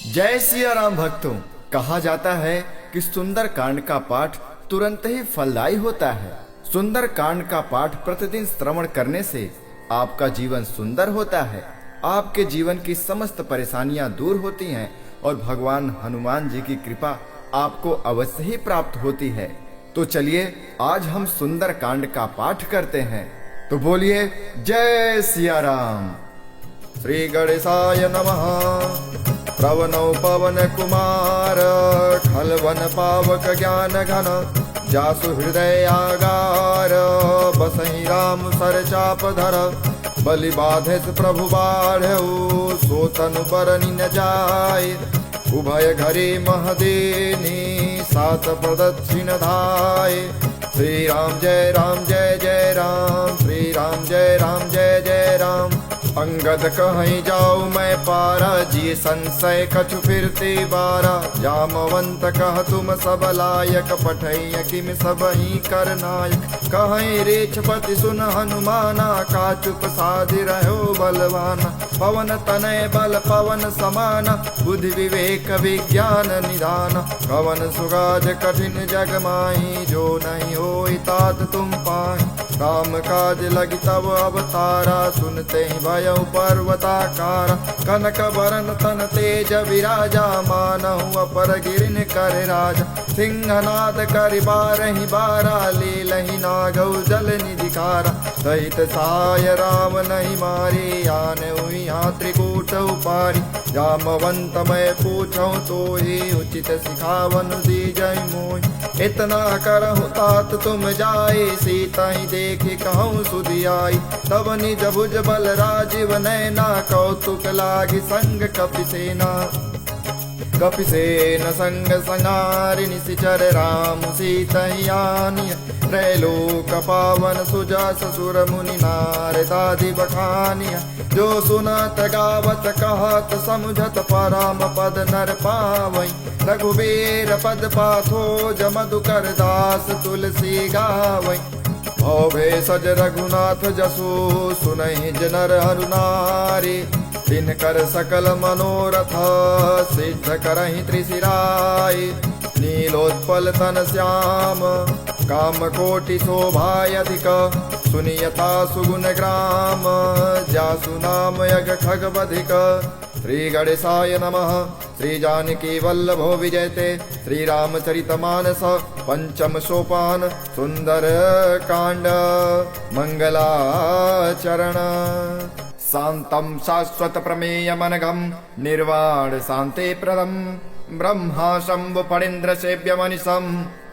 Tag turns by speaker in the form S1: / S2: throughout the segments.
S1: जय सिया राम भक्तों। कहा जाता है कि सुंदर कांड का पाठ तुरंत ही फलदायी होता है। सुंदर कांड का पाठ प्रतिदिन श्रवण करने से आपका जीवन सुंदर होता है, आपके जीवन की समस्त परेशानियां दूर होती हैं और भगवान हनुमान जी की कृपा आपको अवश्य ही प्राप्त होती है। तो चलिए आज हम सुंदर कांड का पाठ करते हैं। तो बोलिए जय सिया राम। श्री गणेशाय नमः। प्रवनौ पवन कुमार खलवन पावक ज्ञान घन जासु हृदय आगार बसहि राम सर चाप धर बलि बाधेस प्रभु बाढ़ऊ सो तनु बरनि न जाय उभय घरे महदेनी सात प्रदक्षिण धाय। श्री राम जय जय राम, श्री राम जय जय राम। अंगद कहीं जाऊँ मैं पारा जी संशय कछु फिरते बारा जामवंत कह तुम सब लायक पठैय किम सब ही कर नायक कहीं रेछपति सुन हनुमाना का चुप साधि रहो बलवाना पवन तनय बल पवन समाना बुद्धि विवेक विज्ञान निधान कवन सुगाज कठिन जग माही जो नहीं हो तात तुम पाहि राम काज लगी तब अवतारा सुनते ही भय पर्वताकार कनक बरन तन तेज विराजा मानहु अपर गिरिन कर राजा सिंहनाद कर बारहि बारा लीलहि नागौ जल निधिकारा सहित साय राम नहीं मारे आने यहाँ त्रिकूट उपारी जामवंत मैं पूछूं तो ही उचित सिखावन दी जय मोहि इतना करहु तात तुम जाए सीता ही देखी कहूँ सुधि आई तब निज भुज बल राजीव नैना कौतुक लागी संग कपिसेन संग संगारिणि सिचर राम सीतयानि त्रैलोक पावन सुजा ससुर मुनि नारदादि बखानिया जो सुनत गावत कहत समझत परम पद नर पावै रघुबीर पद पाथो मधुकर दास तुलसी गावै भवे सज रघुनाथ जसु सुनहि जनर हरुनारी दिन कर सकल मनोरथ सिद्ध करहि त्रिशिराय नीलोत्पल तन श्याम काम कोटि शोभायधिक सुनियता सुगुण ग्राम जासु नाम यज्ञ खगवधिक। श्री गणेशाय नमः। श्री जानकी वल्लभो विजयते श्री रामचरितमानस पंचम सोपान सुंदर कांड मंगलाचरण। शांतं शाश्वत प्रमेयमनघं निर्वाण शांति प्रदं ब्रह्मा शंभु फणीन्द्र सेव्य मनिषं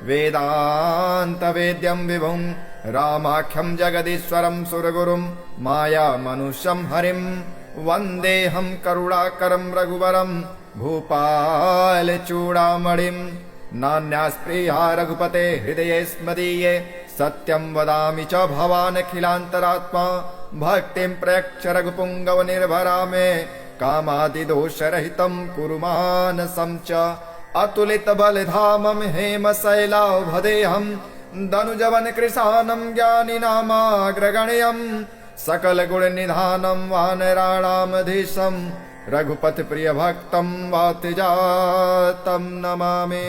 S1: वेदांत वेद्यं विभुं रामाख्यं जगदीश्वरं सुरगुरुं माया मनुष्यं हरिं वन्देऽहं करुणाकरं रघुवरं भूपाल चूड़ामणिं नान्यास्पृहा रघुपते हृदये स्मदीये सत्यं वदामि च भवानखिलान्तरात्मा भक्तिं प्रयच्छ रघुपुङ्गव निर्भरा मे कामादिदोषरहितं कुरु मानसं च अतुलित बलधामं हेमशैलावधेऽहं दनुजवन कृशानं ज्ञानिनामाग्रगण्यं सकल गुण निधानं वानराणामधीशं रघुपति प्रिय भक्तं वातिजातं नमामि।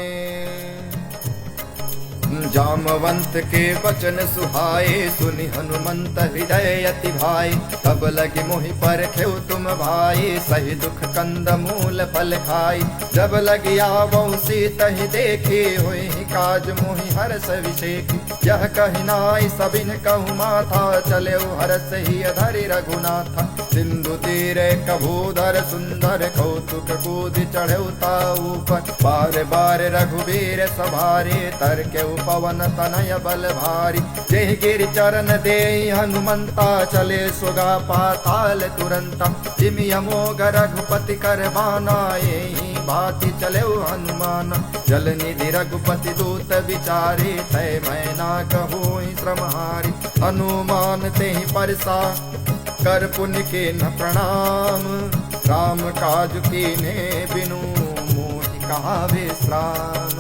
S1: जामवंत के वचन सुहाए सुनि हनुमंत हृदय अति भाई तब लगी मोहि परखेउ तुम भाई सही दुख कंद मूल फल खाई जब लगी आवौ सीतहि देखी हुई काज मोहि हर्ष विषेखी यह कहि नाई सबिन कहु माथा चले हर्ष ही धरि रघुनाथा सिंधु तीरे कभूधर सुंदर कौतुक कूद चढ़ौता ऊपर बार बार रघुबीर सभारे तरके पवन तनय बल भारी जेहि गिरि चरण देहि हनुमंता चले सुगा पाताल तुरंता जिमि अमोघ रघुपति कर बाना एहि भांति चले हनुमान जल निधि रघुपति दूत विचारे तय मैना कहोहि श्रमहारी हनुमान तेहि परसा कर पुण्य के न प्रणाम राम काज कीन्हे बिनु मोहि कहा विश्राम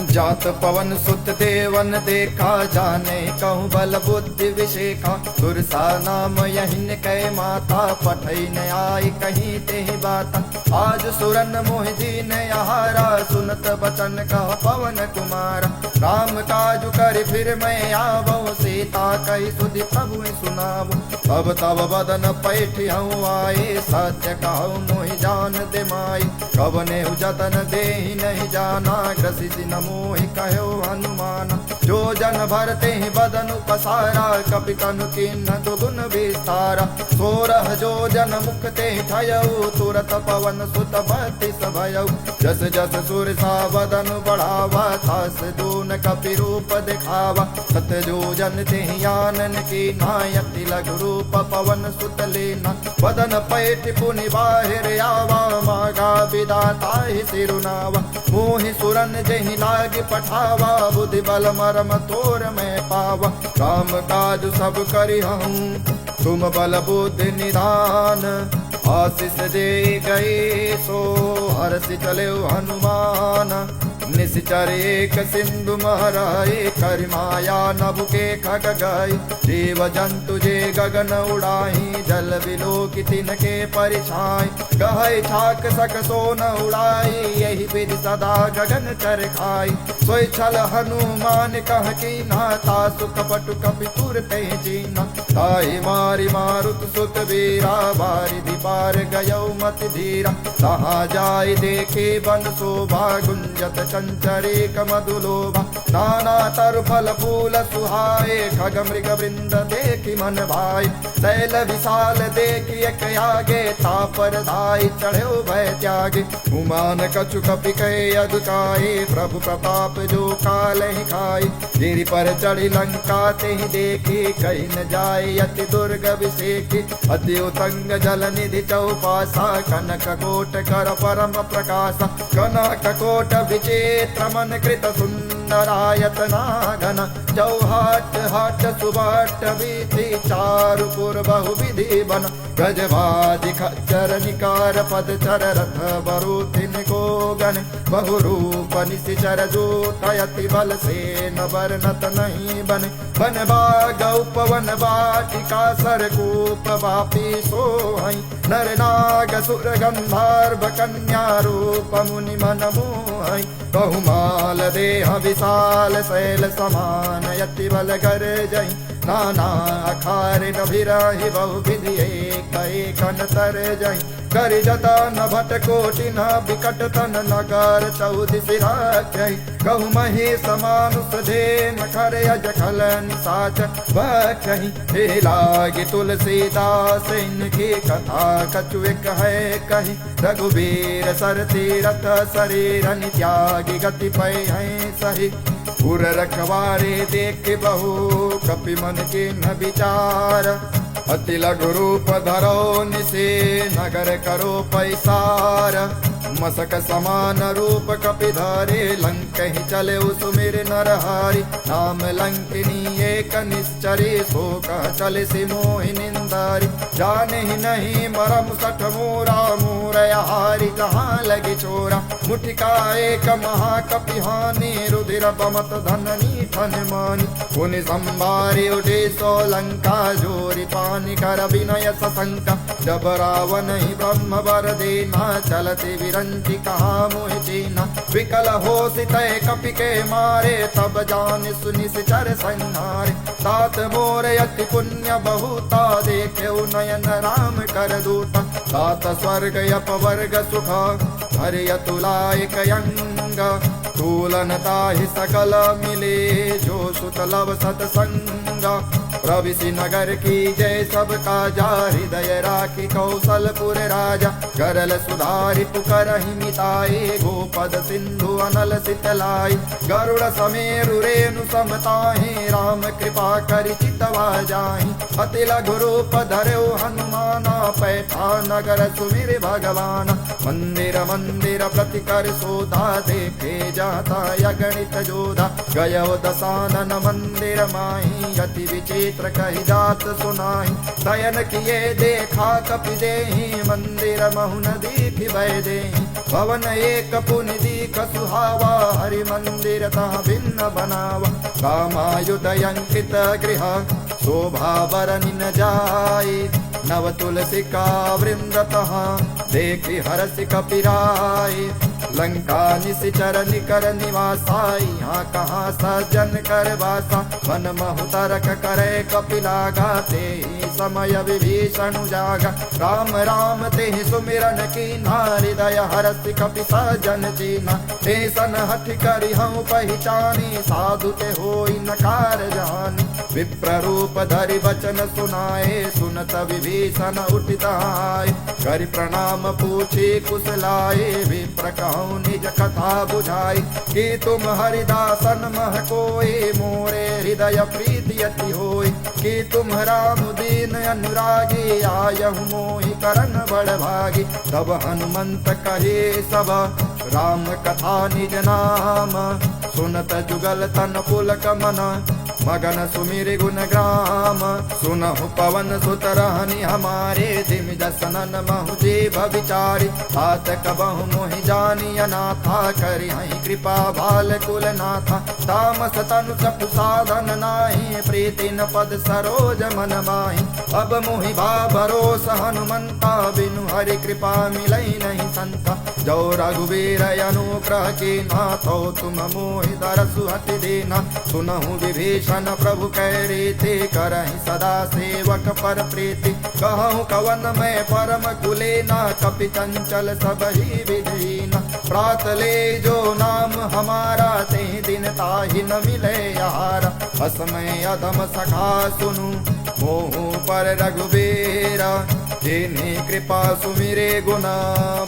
S1: जात पवन सुत देवन देखा, जाने कहूँ बल बुद्धि विशेखा। सुरसा नाम यहिन कै माता, पठई न आई कहीं ते बाता। आज सुरन मोहि दीन यहारा, सुनत बचन कह पवन कुमारा। राम काजु कर फिर मैं आवो, सीता कही सुधि प्रभु सुनावो। तब तब बदन पैठियऊ आए, सत्य कहूँ मोहि जान दे माई। कवने जतन देहि नहीं जाना, ग्रसित न मोहि कहो हनुमान। जो जन भरते ही बदन पसारा, कपि कनु किन्ह दुगुन विस्तारा। 16 जो जन मुख ते ठयऊ, तुरत पवन सुत बत्तीस भयऊ। जस जस सुरसा बदन बढ़ावा, तास दून कपि रूप दिखावा। सत जो जन ते आनन की नायति लघु रूप पवन सुत लेना। बदन पैठ पुनि बाहिर आवा, मागा विदाता ही सिरुनावा। मोहि सुरन जहि लाग पठावा, बुद्धि बल मरम तोर मैं पावा। काम काज सब करिहूँ, तुम बल बुद्धि निधान। आशीष दे गए सो हर्षि चले हनुमान। निश्चर एक सिंधु महराए, कर माया नभ के खग गए। जीव जंतु जे गगन उड़ाई, जल बिलो की तिनके परिछाई। गहै छाक सक सोन उड़ाई, यही विधि सदा गगन चर खाई। सोई छल हनुमान कह की नाता, सुख पटु कपि तुर ते जीना। ताहि मारि मारुत सुत वीरा, बारिधि पार गयौ मति धीरा। तहाँ जाय देखे बन शोभा, गुंजत चंचरे कमधुलोभा। नाना तरु फल फूल सुहाए, खग मृग वृंद देखि मन भाई। शैल विशाल देखि एक आगे, तापर धाई चढ़ो भय त्यागे। उमान कछु कपि कहे अधुकाए, प्रभु प्रताप जो काल ही खाई। गिरि पर चढ़ी लंका ते ही देखी, कहीं न जाए अति दुर्ग विषेखी। अति उतंग जल निधि चौपासा, कनक कोट कर परम प्रकाशा। कनक कोट विचित्र मन कृत सुंदरायतना घन। चौहाट हाट सुबाट वीथि, चारु पुर बहु विधि बन। गजबादि खच्चर निकार पद चर, रथ बरूथिन को गन। बहु रूप निशिचर जूतयति, बल से न वर्णत नहीं बन। बन बाग उपवन बाटिका, सरकूप वापी सोहई। नर नाग सुर गंधर्व कन्या, रूप मुनि मन मोहई। बहुमाल देह विशाल, शैल समान यति बल कर जई। नाना अखार नभिरहि, बहु विधि एक एक तर जई। कर जतन भट कोटि न बिकट तन, नगर 14 राखै। कहु महेश मानुष धेन, खर अज खल निसाच बखहि। हे लागी तुलसीदास, इनकी कथा कछु एक है कही। रघुबीर सर तीरथ शरीर, त्यागी गति पै हैं सही। पुर रखवारे देख बहु, कपि मन के न विचार। अति लघु रूप धरो निसे, नगर करो पैसार। मसक समान रूप कपि धरे, लंक ही चले सुमिर नरहारी। नाम लंकिनी एक निश्चरी, सो कह चले सि मोहि निंदारी। जाने ही नहीं मरम सठ मोरा, मोरहारी जहाँ लगे चोरा। मुठिका एक महाकपि हानि, रुधिर बमत धननी ठन मानी। पुनि संभारी उठे सो लंका, जोरी पानी कर विनय सशंका। जब रावण ही ब्रह्म वर देना, चलते विरंची कहा मोहि चीना। विकल हो सितय कपि के मारे, तब जान सुनि सिचर संहारे। तात मोर अति पुण्य बहुता, देखे नयन राम कर दूता। तात स्वर्ग अपवर्ग सुख, हरिय तुलायक यंग। तुलनता ही सकल मिले, जो सुतलव सतसंगा। प्रविशि नगर की जय सब काजा, हृदय राखी कौशलपुर राजा। करल सुधारि पुकरहि मिताए, गोपद सिंधु अनल सितलाई। गरुड़ समेरु रेणु समताहि, राम कृपा करि चितवा जाहि। अति लघु रूप धरौ हनुमाना, पैठा नगर सुमिर भगवान। मंदिर मंदिर प्रति कर सोधा, देखे जाता अगणित जोधा। गयो दसानन मंदिर माही, अति विचित्र नेत्र कही जात सुनाई। शयन किए देखा कपि देहि मंदिर महु नदी भय देहि। भवन एक पुनि दीख सुहावा हरि मंदिर तह भिन्न बनावा। कामायुध अंकित गृह शोभा बरनि न जाय। नव तुलसी का वृंदतः देखि हरसि कपिराय। लंका निशिचर निकर निवासा यहाँ कहाँ सज्जन कर वासा। मन महु तरक करे कपिला गाते समय विभीषण जागा। राम राम ते सुमिरन कीन्हा हृदय हरसि कपि सज्जन चीन्हा। ते सन हठि करि हूँ पहचानी साधु ते होई नकार जानी। विप्र रूप धरि वचन सुनाए सुनत विभीषण उठित आए। करि प्रणाम पूछे कुशलाए विप्र कहूँ निज कथा बुझाई। कि तुम हरिदासन मह कोई मोरे हृदय प्रीति अति होई। कि तुम राम दीन अनुरागी आयहु मोहि करन बड़ भागी। तब हनुमंत कहे सब राम कथा निज नाम। सुनत जुगल तन पुलक मन मगन सुमिर गुण ग्राम। सुनहु पवन सुत रहनि हमारे दिम दसनन महु जीव विचारी। तात कबहु मोहि जानी अनाथा करि हहि कृपा भाल कुल नाथा। तामस तनु चपु साधन नाही प्रीति न पद सरोज मन माही। अब मोहि भा भरोस हनुमंता बिनु हरि कृपा मिलई नहीं संता। जो रघुवीर अनुग्रह कीन्हा तो तुम मोहि दरसु हटि देना। सुनहु विभीषण प्रभु कह रीति करहि सदा सेवक पर प्रीति। कहूँ कवन में परम कुलेना कपि चंचल सब ही विधीना। प्रात ले जो नाम हमारा ते दिन ताहि न मिले यारा। असमय अधम सखा सुनु मोहु पर रघुबीरा। जिन्हि कृपा सुमिरे गुना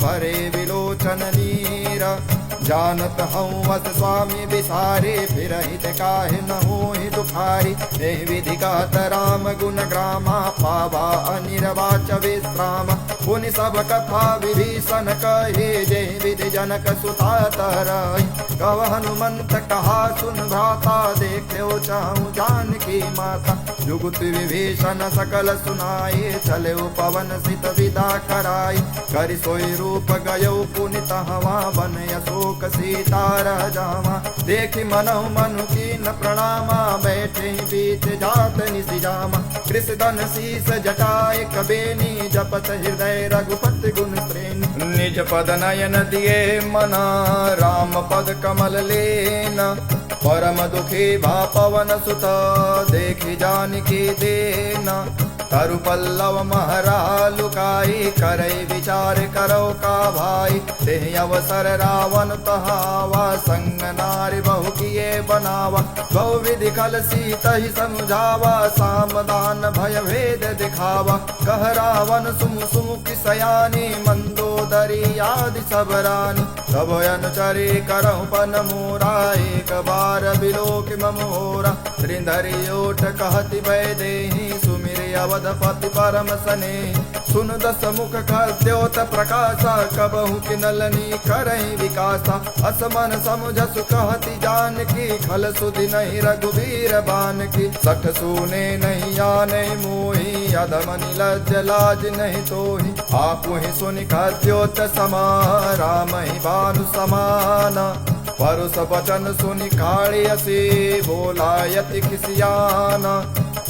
S1: भरे विलोचन नीरा। जानत हूँ अस स्वामी बिसारे फिर हित काहे न होहि दुखारी। एहि विधि कहत राम गुण ग्रामा पावा अनिर्वाच विश्राम। पुनि सब कथा विभीषण कहे जेहि विधि जनक सुता तरहि। कव हनुमंत कहा सुन भ्राता देखो चाहूँ जानकी माता। जुगुत विभीषण सकल सुनाए चले पवन सित विदा कराई। करि सोई रूप गयो पुनि तहवा बन अशोक सीता रह जावा। देखि मनहु मनु कीन प्रणामा बैठे बीच जात निसिजामा। कृष्ण शीस जटाए कबेनी जपत हृदय रघुपति गुण श्रेणी। निज पद नयन दिए मना राम पद कमल लेना। परम दुखी भा पवन सुत देखि जानकी देना। तरु पल्लव महरा लुकाई करई विचार करो का भाई। तेहि अवसर रावण तहावा संग नारी बहु किए बनावा। बहु विधि खल सीता ही समझावा सामदान भय भेद दिखावा। कह रावण सुमु सुमु की सयानी मंदोदरी आदि सब रानी। सब अनुचरी करहु पन मोरा एक बार बिलोक ममोरा। त्रिधरि ओट कहति भय देहि सुमिर अवधपति परम सने। सुन दस मुख खद्योत प्रकाशा कबहु किनलनी करहि विकासा। असमन समुझस कहति जानकी खल सुधि नहीं रघुबीर बान की। सठ सुने नहीं आने मोहि अधमनि लज्ज लाज नहीं तोहि। आपु ही सुनि खद्योत समा राम ही भानु समाना। परुष वचन सुनि काढ़ियसि बोला यति खिसियाना।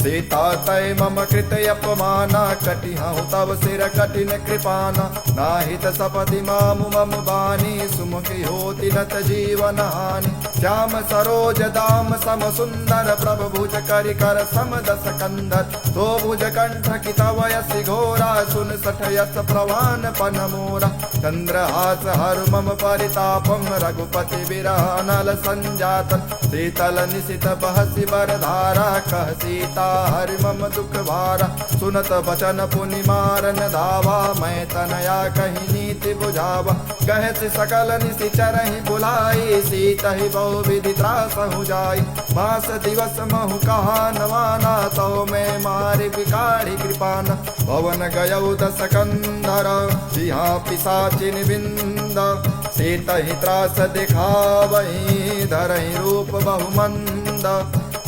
S1: सीता तय मम कृत अपमाना कटि हूँ तब सिर कठिन कृपाना। नाहित सपदि मामु मम बानी सुमुखी होति नत जीवन हानि। श्याम सरोज दाम सम सुंदर प्रभ भुज करि कर सम दस कंधर। तो भुज कंठ की तव यसि घोरा सुन सठ यस प्रवान पन मोरा। चंद्रहास हर मम परितापम रघुपति विरह नल संजातन। शीतल निशित बहसि बरधारा कह सीता हरि मम दुख भारा। सुनत बचन पुनि मारन धावा मैं तनया कही नीति बुझावा। कहत सकल निशिचरहि बुलाई सीता ही बहु विधि त्रासहु जाई। मास दिवस महु कहा नवाना तो मैं मारि बिगाड़ी कृपाना। भवन गयौ दस कंधर सिंहा पिशाचिन बिंद। सीता ही त्रास दिखावहि धरहि रूप बहुमंद।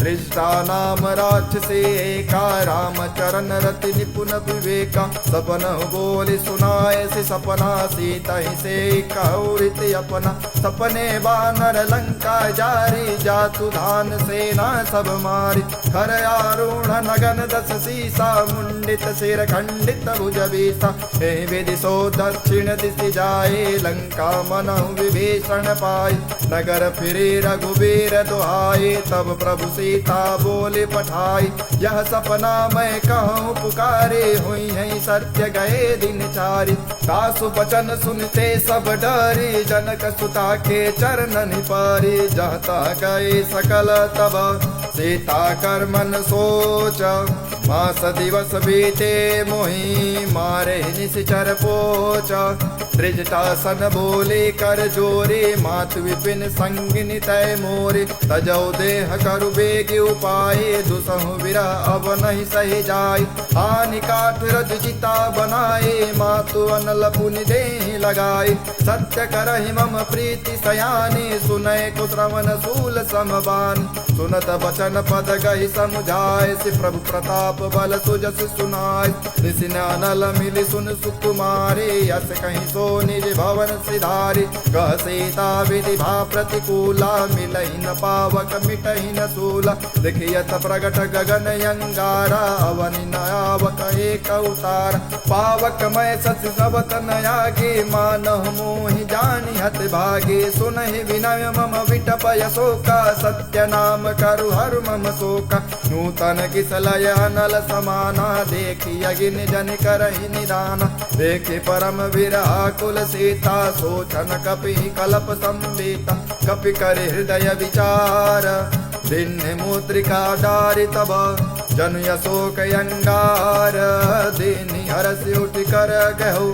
S1: दृष्टा नाम राक्षसे एका, रामचरण रति निपुण विवेका। सपन बोले सुनाए से सपना, सीता ही से कौरित अपना। सपने बानर लंका जारी, जातु धान सेना सब मारी। खर आरूढ़ नगन दस सीसा, मुंडित सिर खंडित भुज बीसा। हे विदिशो दक्षिण दिशि जाए, लंका मनहु विभीषण पाए। नगर फिरे रघुबीर दुहाए, तब प्रभु सीता बोले पठाई। यह सपना मैं कहूँ पुकारे, हुई है सत्य गए दिन चारि। सासु बचन सुनते सब डरे, जनक सुता के चरणन पारे। जहता गए सकल तब सीता कर मन सोच, मास दिवस बीते मोहि मारे निश्चर पोच। दृष्टासन बोले कर जोरे, मातु विपिन संगिनी तय मोरे। तजौ देह करु बेग उपाय, दुसहु विरह अब नहीं सही जाय। हानि काठ रज चिता बनाए, मातु अनल पुनि देहि लगाए। सत्य करहि मम प्रीति सयानी, सुनय कुश्रवण शूल समबान। सुनत बचन पद गहि समुझाय, सि प्रभु प्रताप बल सुजस सुनाय। निसिन अनल मिलि सुन सुकुमारे, यस कहीं सो निज भवन सिधारी। कह सीता विधि भा प्रतिकूला, मिलहि न पावक मिटहि न सूला। देखियत प्रगट गगन अंगारा, अवनि न आवक एक अवतार। पावक मैं सच सबत न आगे, मानह मोहि जानि हत भागे। सुनहि विनय मम विटप यशोका, सत्य नाम करु हर मम शोका। नूतन किसलय अनल समाना, देखि अगिन जन करहि निदाना। देखि परम विरह कुल सीता, सोचन कपि कलप संवेता। कपि कर हृदय विचार, दिन मुद्रिका डारि तब। जन यशोक अंगार, दीनि हरसि उठ कर गहु।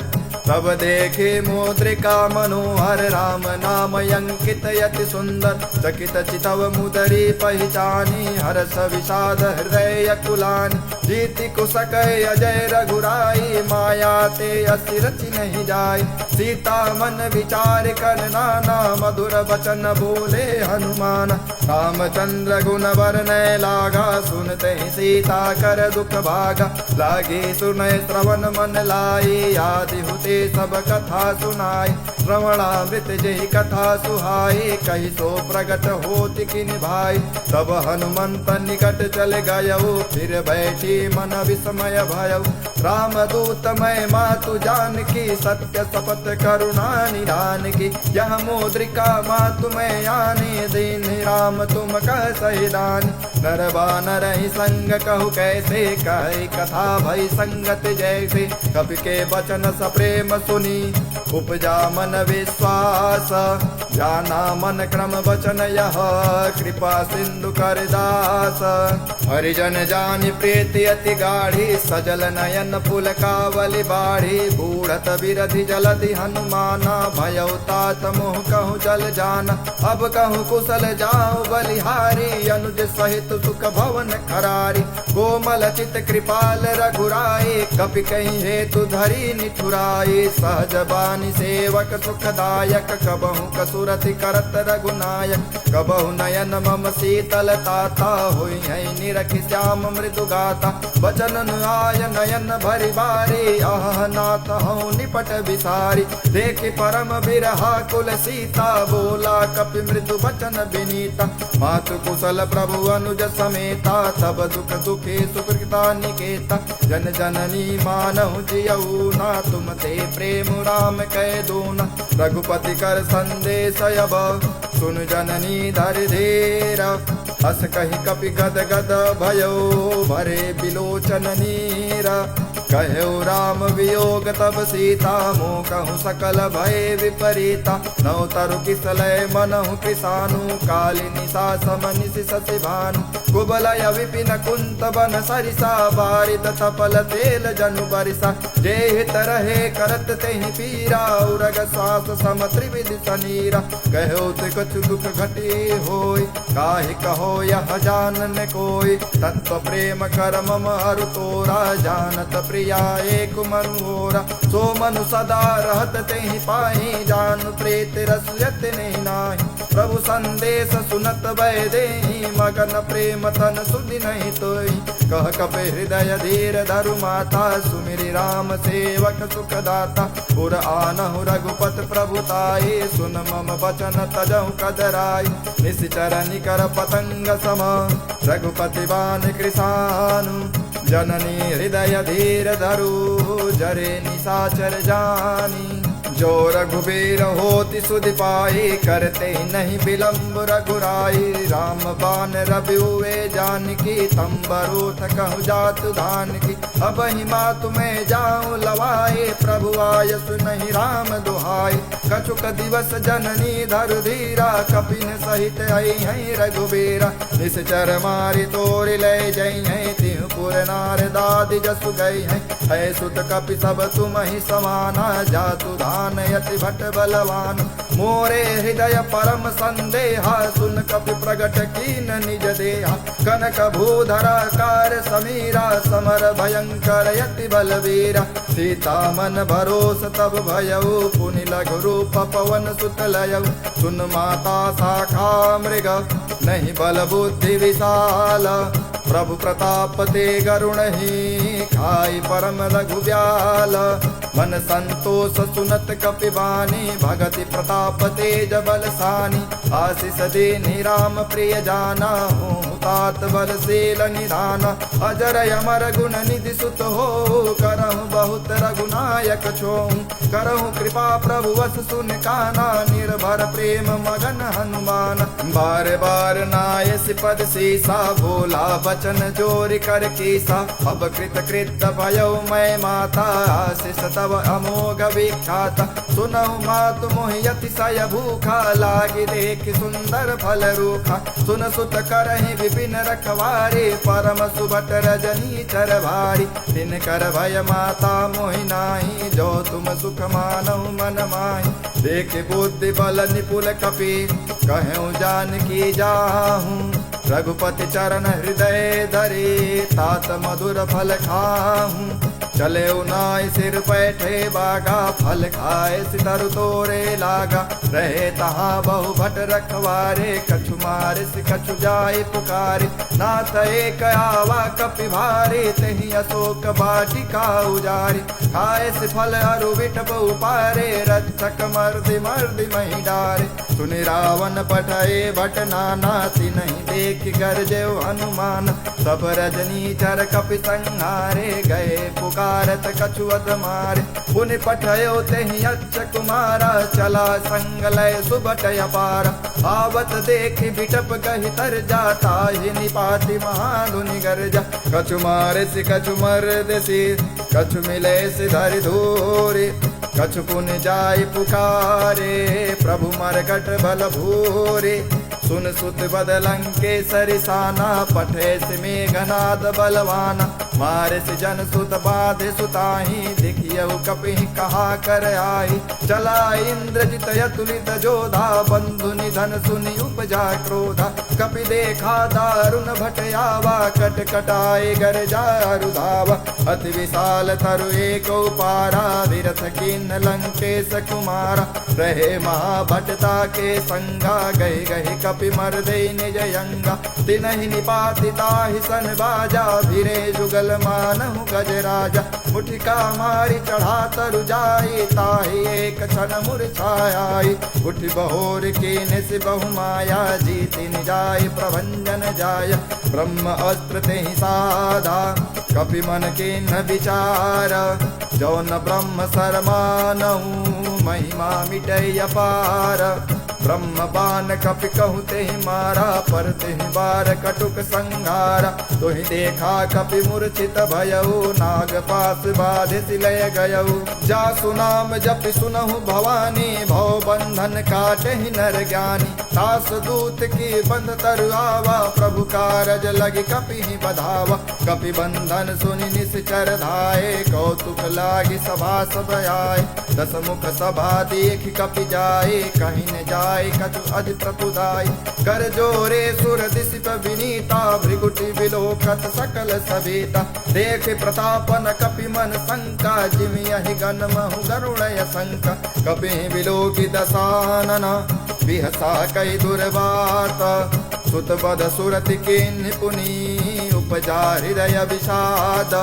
S1: तब देखे मुद्रिका मनोहर, राम नाम अंकित यति सुंदर। चकित चितव मुदरी पहचानी, हर्ष विषाद हृदय कुलानी। जीति कुशक अजय रघुराई, माया ते असि रचि नहीं जाय। सीता मन विचार कर नाना, मधुर वचन बोले हनुमान। रामचंद्र गुण वर्णय लागा, सुनते सीता कर दुख भागा। लागे सुनय श्रवण मन लाई, आदि हुते सब कथा सुनाए। श्रवणामृत जहि कथा सुहाए, कहि सो प्रगट होति किनि भाई। तब हनुमंत निकट चल गयो, फिर बैठी मन विस्मय भयो। रामदूत मैं मातु जानकी, सत्य शपथ करुणा निधान की। यह मुद्रिका मातु मैं आने, दीन राम तुम कह सही दान। नर बानर ही संग कहु कैसे, कही कथा भई संगत जैसे। कपि के वचन सप्रेम सुनी, उपजा मन विश्वास। जाना मन क्रम वचन यह, कृपा सिंधु कर दास। हरिजन जानि प्रीति अति गाढ़ी, सजल नयन पुल कावली बाढ़ी। बूढ़त बिरधि जलधि हनुमाना, भयउ तात मोह कहूँ जल जाना। अब कहूँ कुशल जाऊँ बलिहारी, अनुज सहित सुख भवन खरारी। कोमल चित कृपाल रघुराई, कपि कहीं हेतु धरी निठुराई। सहज बानी सेवक सुखदायक, कबहु कसुरति करत रघुनायक। कबहु नयन मम शीतल ताता, होई है निरखि श्याम मृदु गाता। वचन आय नयन भरि बारी, आह नाथ हूँ निपट विसारी। देखि परम बिरहा कुल सीता, बोला कपि मृदु वचन विनीता। मातु कुशल प्रभु अनुज समेता, तब दुख दुखे सुकृता निकेता। जन जननी मानहु जियऊ ना, तुम ते प्रेम राम कह दूना। रघुपति कर संदेश अब, सुन जननी धर धीर। हस कहि कपि गद गद भयो, भरे बिलोचन नीर। कहु राम वियोग तब सीता, मोह कहु सकल भय विपरीता। नौ तरु किसलय मनहु किसानु, कालिनी सासम निशि शशि भानु। कुबलय विपिन कुंत बन सरिसा, बारिद तपल तेल जनु बरिसा। जेहि तरहे करत तेहि पीरा, उरग सास सम त्रिविधि सनीरा। कहो ते कछु दुख घटी होय, काहि कहो यह जानन कोय। तत्व प्रेम कर मम अरु तोरा, जानत प्रिया एक मनुरा। सो मनु सदा रहत तेहि पाहि, जानु प्रीति रस यत नहीं नाहि। प्रभु संदेश सुनत भय देहि, मगन प्रेम प्रेम तन सुधि नहीं तोई। कह कपि हृदय धीर धरु माता, सुमिरि राम सेवक सुखदाता। पुर आनहु रघुपति प्रभुताई, सुन मम वचन तजहु कदराई। निश्चर निकर पतंग सम, रघुपति बान कृशानु। जननी हृदय धीर धरु, जरे निशाचर जानी। जो रघुबीर होति सुधि पाई, करते नहीं विलम्ब रघुराई। राम बान रवि हुए जानकी, तंबरूथ कहु जातु धान की। अब ही मातु में जाऊं लवाए, प्रभु आयस नहीं राम दुहाई। कछुक दिवस जननी धरु धीरा, कपिन सहित आई हैं रघुबीरा। निश्चर मारि तोरि ले जई हैं, तिहु पुर नार दादि जसु गई हैं। है सुत कपि सब तुम ही समाना, जातु धान यति भट बलवान। मोरे हृदय परम संदेहा, सुन कपि प्रगट कीन निज देहा। कनक भूधरा कार समीरा, समर भयंकर यति बलवीरा। सीता मन भरोस तब भयउ, पुनि लघु रूप पवन सुत लयउ। सुन माता शाखा मृग, नहीं बल बुद्धि विशाल। प्रभु प्रताप ते गरुण ही, खाई परम लघु ब्याल। मन संतोष सुनत कपि बानी, भगति प्रताप तेज बल सानी। आशीष देनि राम प्रिय जाना, हूँ तात बल सेल निधाना। अजर अमर गुण निधि सुत हो, करहु बहुत रघुनायक छोहु। करहु कृपा प्रभु वस सुन काना, निर्भर प्रेम मगन हनुमान। बार बार नायस पद सीसा, बोला वचन जोरि कर कीसा। अब कृत कृत भयो मैं माता, आशीष तब अमोघ विख्याता। सुनहु मातु मोहि अतिशय भूखा, लागी देख सुंदर फल रूखा। सुन सुत करहि विपिन रखवारे, परम सुभट रजनी चर भारी। दिन कर भय माता मोहि नाही, जो तुम सुख मानहु मन माहि। देख बुद्धि बल निपुल कपि, कहूँ जानकी जाहूँ। रघुपति चरण हृदय धरे, तात मधुर फल खाहूँ। चले उनाय सिर बैठे बागा, फल खाए सितर तोरे लागा। रहे तहाँ बहु भट रखवारे, कछु मारे से कछु जाए पुकारे। नाथ एक आवा कपि भारे, तही अशोक बाटिका उजारी। खाए से फल अरु विटप उपारे, रक्षक मर्दि मर्दि मही डारे। सुनि रावण पठाए भट नाना, तिनहि देख गरजे हनुमान। सब रजनी चर कपि संहारे, गए पुकारत कछुअत मारे। पुनि पठयो तेहि अच्छ कुमारा, चला संग लय सुबट अपारा। आवत देखि बिटप गहि तर जाता, ही निपाति महाधुनि गर्जा। कछु मारे से कछु मर्द से, कछु मिले से धरि धूरे। कछु पुनि जाय पुकारे, प्रभु मरकट बल भूरे। सुन सुत बदलंके सरिसाना, पठे से मेघनाद बलवाना। मारे से जन सुत बाधे सुताही, देखियहु कपि कहा कर आई। चला इंद्रजित यतुलित जोधा, बंधु निधन सुनि उपजा क्रोधा। कपि देखा दारुण भट आवा, कट कटाए गरजा रुधावा। अति विशाल तरु एक पारा, विरथ किन्न लंकेश कुमारा। रहे महाभटता के संगा, गहे गहे कपि मर्दे निज यंगा। तिनहि निपाति ताहि सन बाजा, भिरे जुगल मानहु गजराजा। मुठिका मारी चढ़ा तरु जाई, ताहि एक क्षण मूर्छाई। उठि बहोर कीन से बहु माया, जीति निजाय प्रभंजन जाय। ब्रह्म अस्त्र तेहि साधा, कपि मन कीन विचार। जौन ब्रह्म सरमानहु, महिमा मिटै अपार। ब्रह्म बान कपि कहु तेहि मारा, पर तेहि बार कटुक संहारा। तुहि देखा कपि मूर्छित भयउ, नाग पास बाधि सिलय गयउ। जासु नाम जपि सुनहु भवानी, भव बंधन काटहि नर ज्ञानी। दास दूत की बंध तरु आवा, प्रभु कारज लगी कपि ही बधावा। कपि बंधन सुनि निश्चर धाये, कौतुक लागी सभा सब आए। दस मुख सभा देख कपि जाए, कहीं न जाए कछु अधि प्रपुदाई। कर जोरे सुर दिसिप विनीता, भृगुटि विलोकत सकल सवेता। देख प्रतापन कपि मन शंका, जिमि यहि गण महु गरुड़य शंका। कपि विलोकि दसानन, बिहसा कई दुर्वार्ता। सुत बध सुरति के निपुनी उपजा हृदय विषाद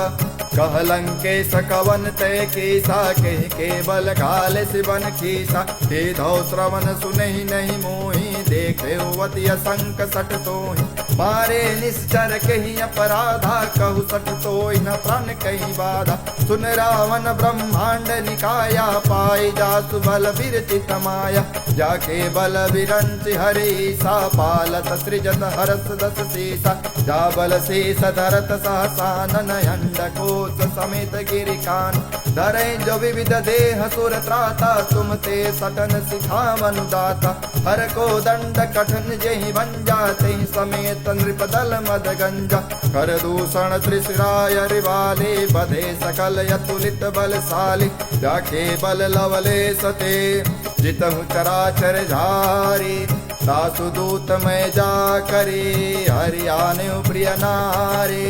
S1: कह लंकेश कवन तय कीसा कही केवल काल सिवन खीसा हे धौ श्रवण सुनहि नहीं मोहि देखे अवति असंक सट तोहि मारे निश्चर कही अपराधा कहु सट तोहि न प्राण कही बाधा सुन रावण ब्रह्मांड निकाया पाई जासु बल विरचित माया जाके बल विरंच हरि सा पालत सृजत हरस दस सीसा जा बल शेष धरत सहसानन अंड कोश समेत गिरिकान धरे जो विविध देह सुर त्राता तुम ते सटन सिखावन दाता हर को दंड कठन जेहि भंजा तेहि समेत नृपदल मद गंजा कर दूषण त्रिशिराय रिवाले बधे सकल यतुलित बलशाली जाके बल लवले सते जितहु चराचर झारी सासु दूत मैं जा करे हरियाने प्रिय नारी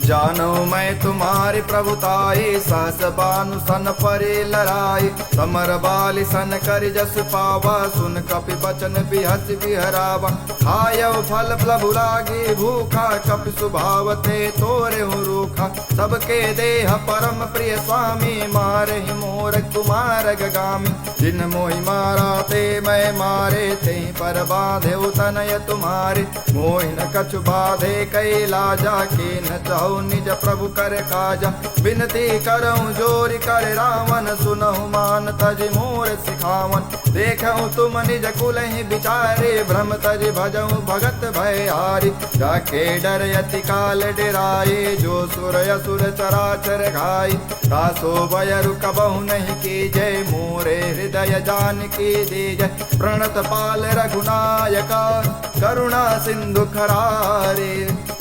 S1: जानो मैं तुम्हारी प्रभुताई सहस बानु सन परे लड़ाई समर बाली सन कर जस पावा सुन कपि बचन बिहस बिहरावा खायव फल प्रभु लागी भूखा कपि सुभावते तोरे रूखा सबके देह परम प्रिय स्वामी मारे मोर कुमार गगामी जिन मोहि मारा ते मैं मारे ते पर बाधे तनय तुम्हारे मोहि न कछु बाधे कैला जाके न चाहु निज प्रभु कर काजा विनती करऊं जोरि कर रावण सुनहु मान तज मोर सिखावन देखऊं तुम निज कुल ही बिचारे भ्रम तज भजऊं भगत भयहारी जाके डर यति काल डेराए जो सुर असुर चराचर घाई तासो भय रुकबहु नहीं की जय मोरे हृदय जान की दे जय प्रणत पाल रघुनायका करुणा सिंधु खरारे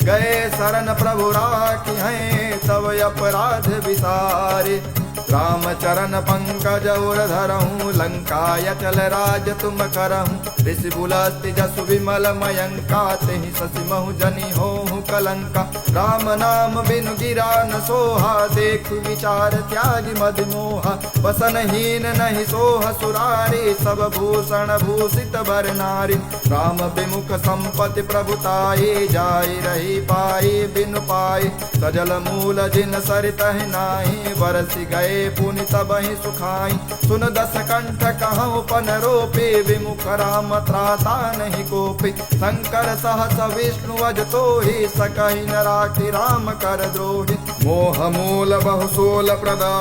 S1: गए शरण प्रभु राखी हैं तब अपराध विसारे राम चरण पंकज और धरहूँ लंकाय चल राज तुम करहूँ ऋषि बुलस्ति जसु विमल मयंका तेहि शशि महु जनि होहु कलंका राम नाम बिनु गिरा न सोहा देख विचार त्याग मद मोहा वसनहीन नहीं सोह सुरारी सब भूषण भूषित बर नारी राम विमुख संपत्ति प्रभुताई जाई रही पाई बिनु पाई सजल मूल जिन सरित नाही बरसि गए पुनि सबहि सुखाई सुन दस कंठ कहूँ पन रोपे विमुख राम त्राता नहीं कोपे शंकर सहस विष्णु अज तो ही सकहि न राखि राम कर द्रोही मोह मूल बहु सोल प्रदा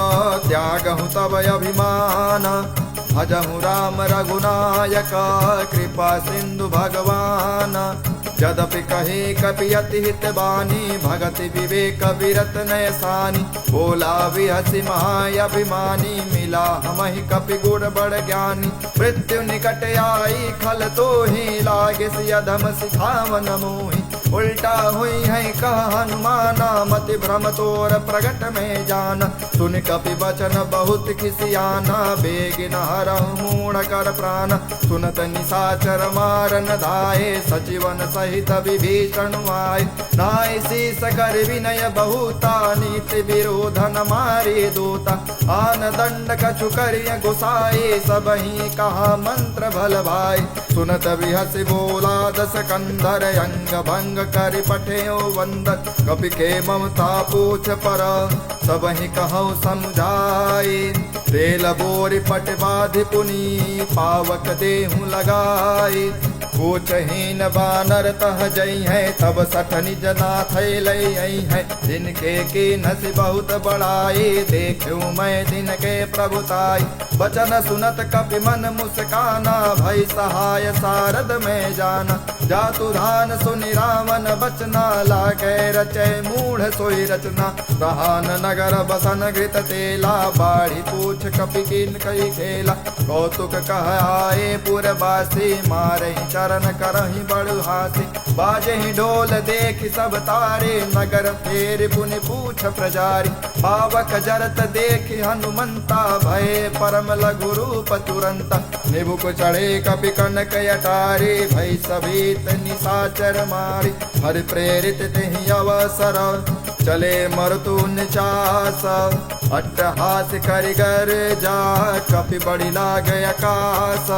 S1: त्यागहु तब अभिमान भजहु राम रघुनायक कृपा सिंधु भगवान यद्यपि कहे कपि अति हित बानी भगति विवेक विरत नय सानी बोला विहसि महाअभिमानी मिला हमहि कपि गुण बड़ ज्ञानी मृत्यु निकट आई खल तो ही लागे सि अधम सिखावन मोहि उल्टा हुई है कह हनुमाना मति भ्रम तोर प्रगट में जान सुन कपि बचन बहुत खिसियाना बेग न हरहु मूढ़ कर प्राण सुनत निशाचर मारन धाये सचिवन सहित विभीषण आए नाय शीस कर विनय बहुता नीति विरोधन मारे दूता आन दंड कछु करिय गुसाए सबहि कहा मंत्र भल भाई सुनत बिहस बोला दस कंधर अंग भंग कर पठे वंदन कपि के ममता पूछ पर सबहि कहु समझाए तेल बोरि पट बाधि पुनि पावक देहु लगाए पूछहीन बानर तह जई है तब सठ निज नाथ लई है जिनके की नसी बहुत बड़ाई देखूं मैं दिन के प्रभुताई बचन सुनत कपि मन मुस्काना भई सहाय सारद में जाना जातु धान सुनि रावण बचना लागे रचे मूढ़ सोई रचना प्रहान नगर बसन घृत तेला बाढ़ी पूछ कपि किन कई खेला कौतुक कह आए पुरवासी मारे चरण करहि बड़ हासी बाजहि ढोल देख सब तारे नगर फेर पुनि पूछ प्रजारी पावक जरत देख हनुमंता भय परम लघु रूप तुरंता निबुक चढ़े कपि कनक अटारी भय सभीत निशाचर मारी हरि प्रेरित तेहि अवसर चले मरतु निचास अट्टहास करिगर जा कपि बड़ी लाग आकाश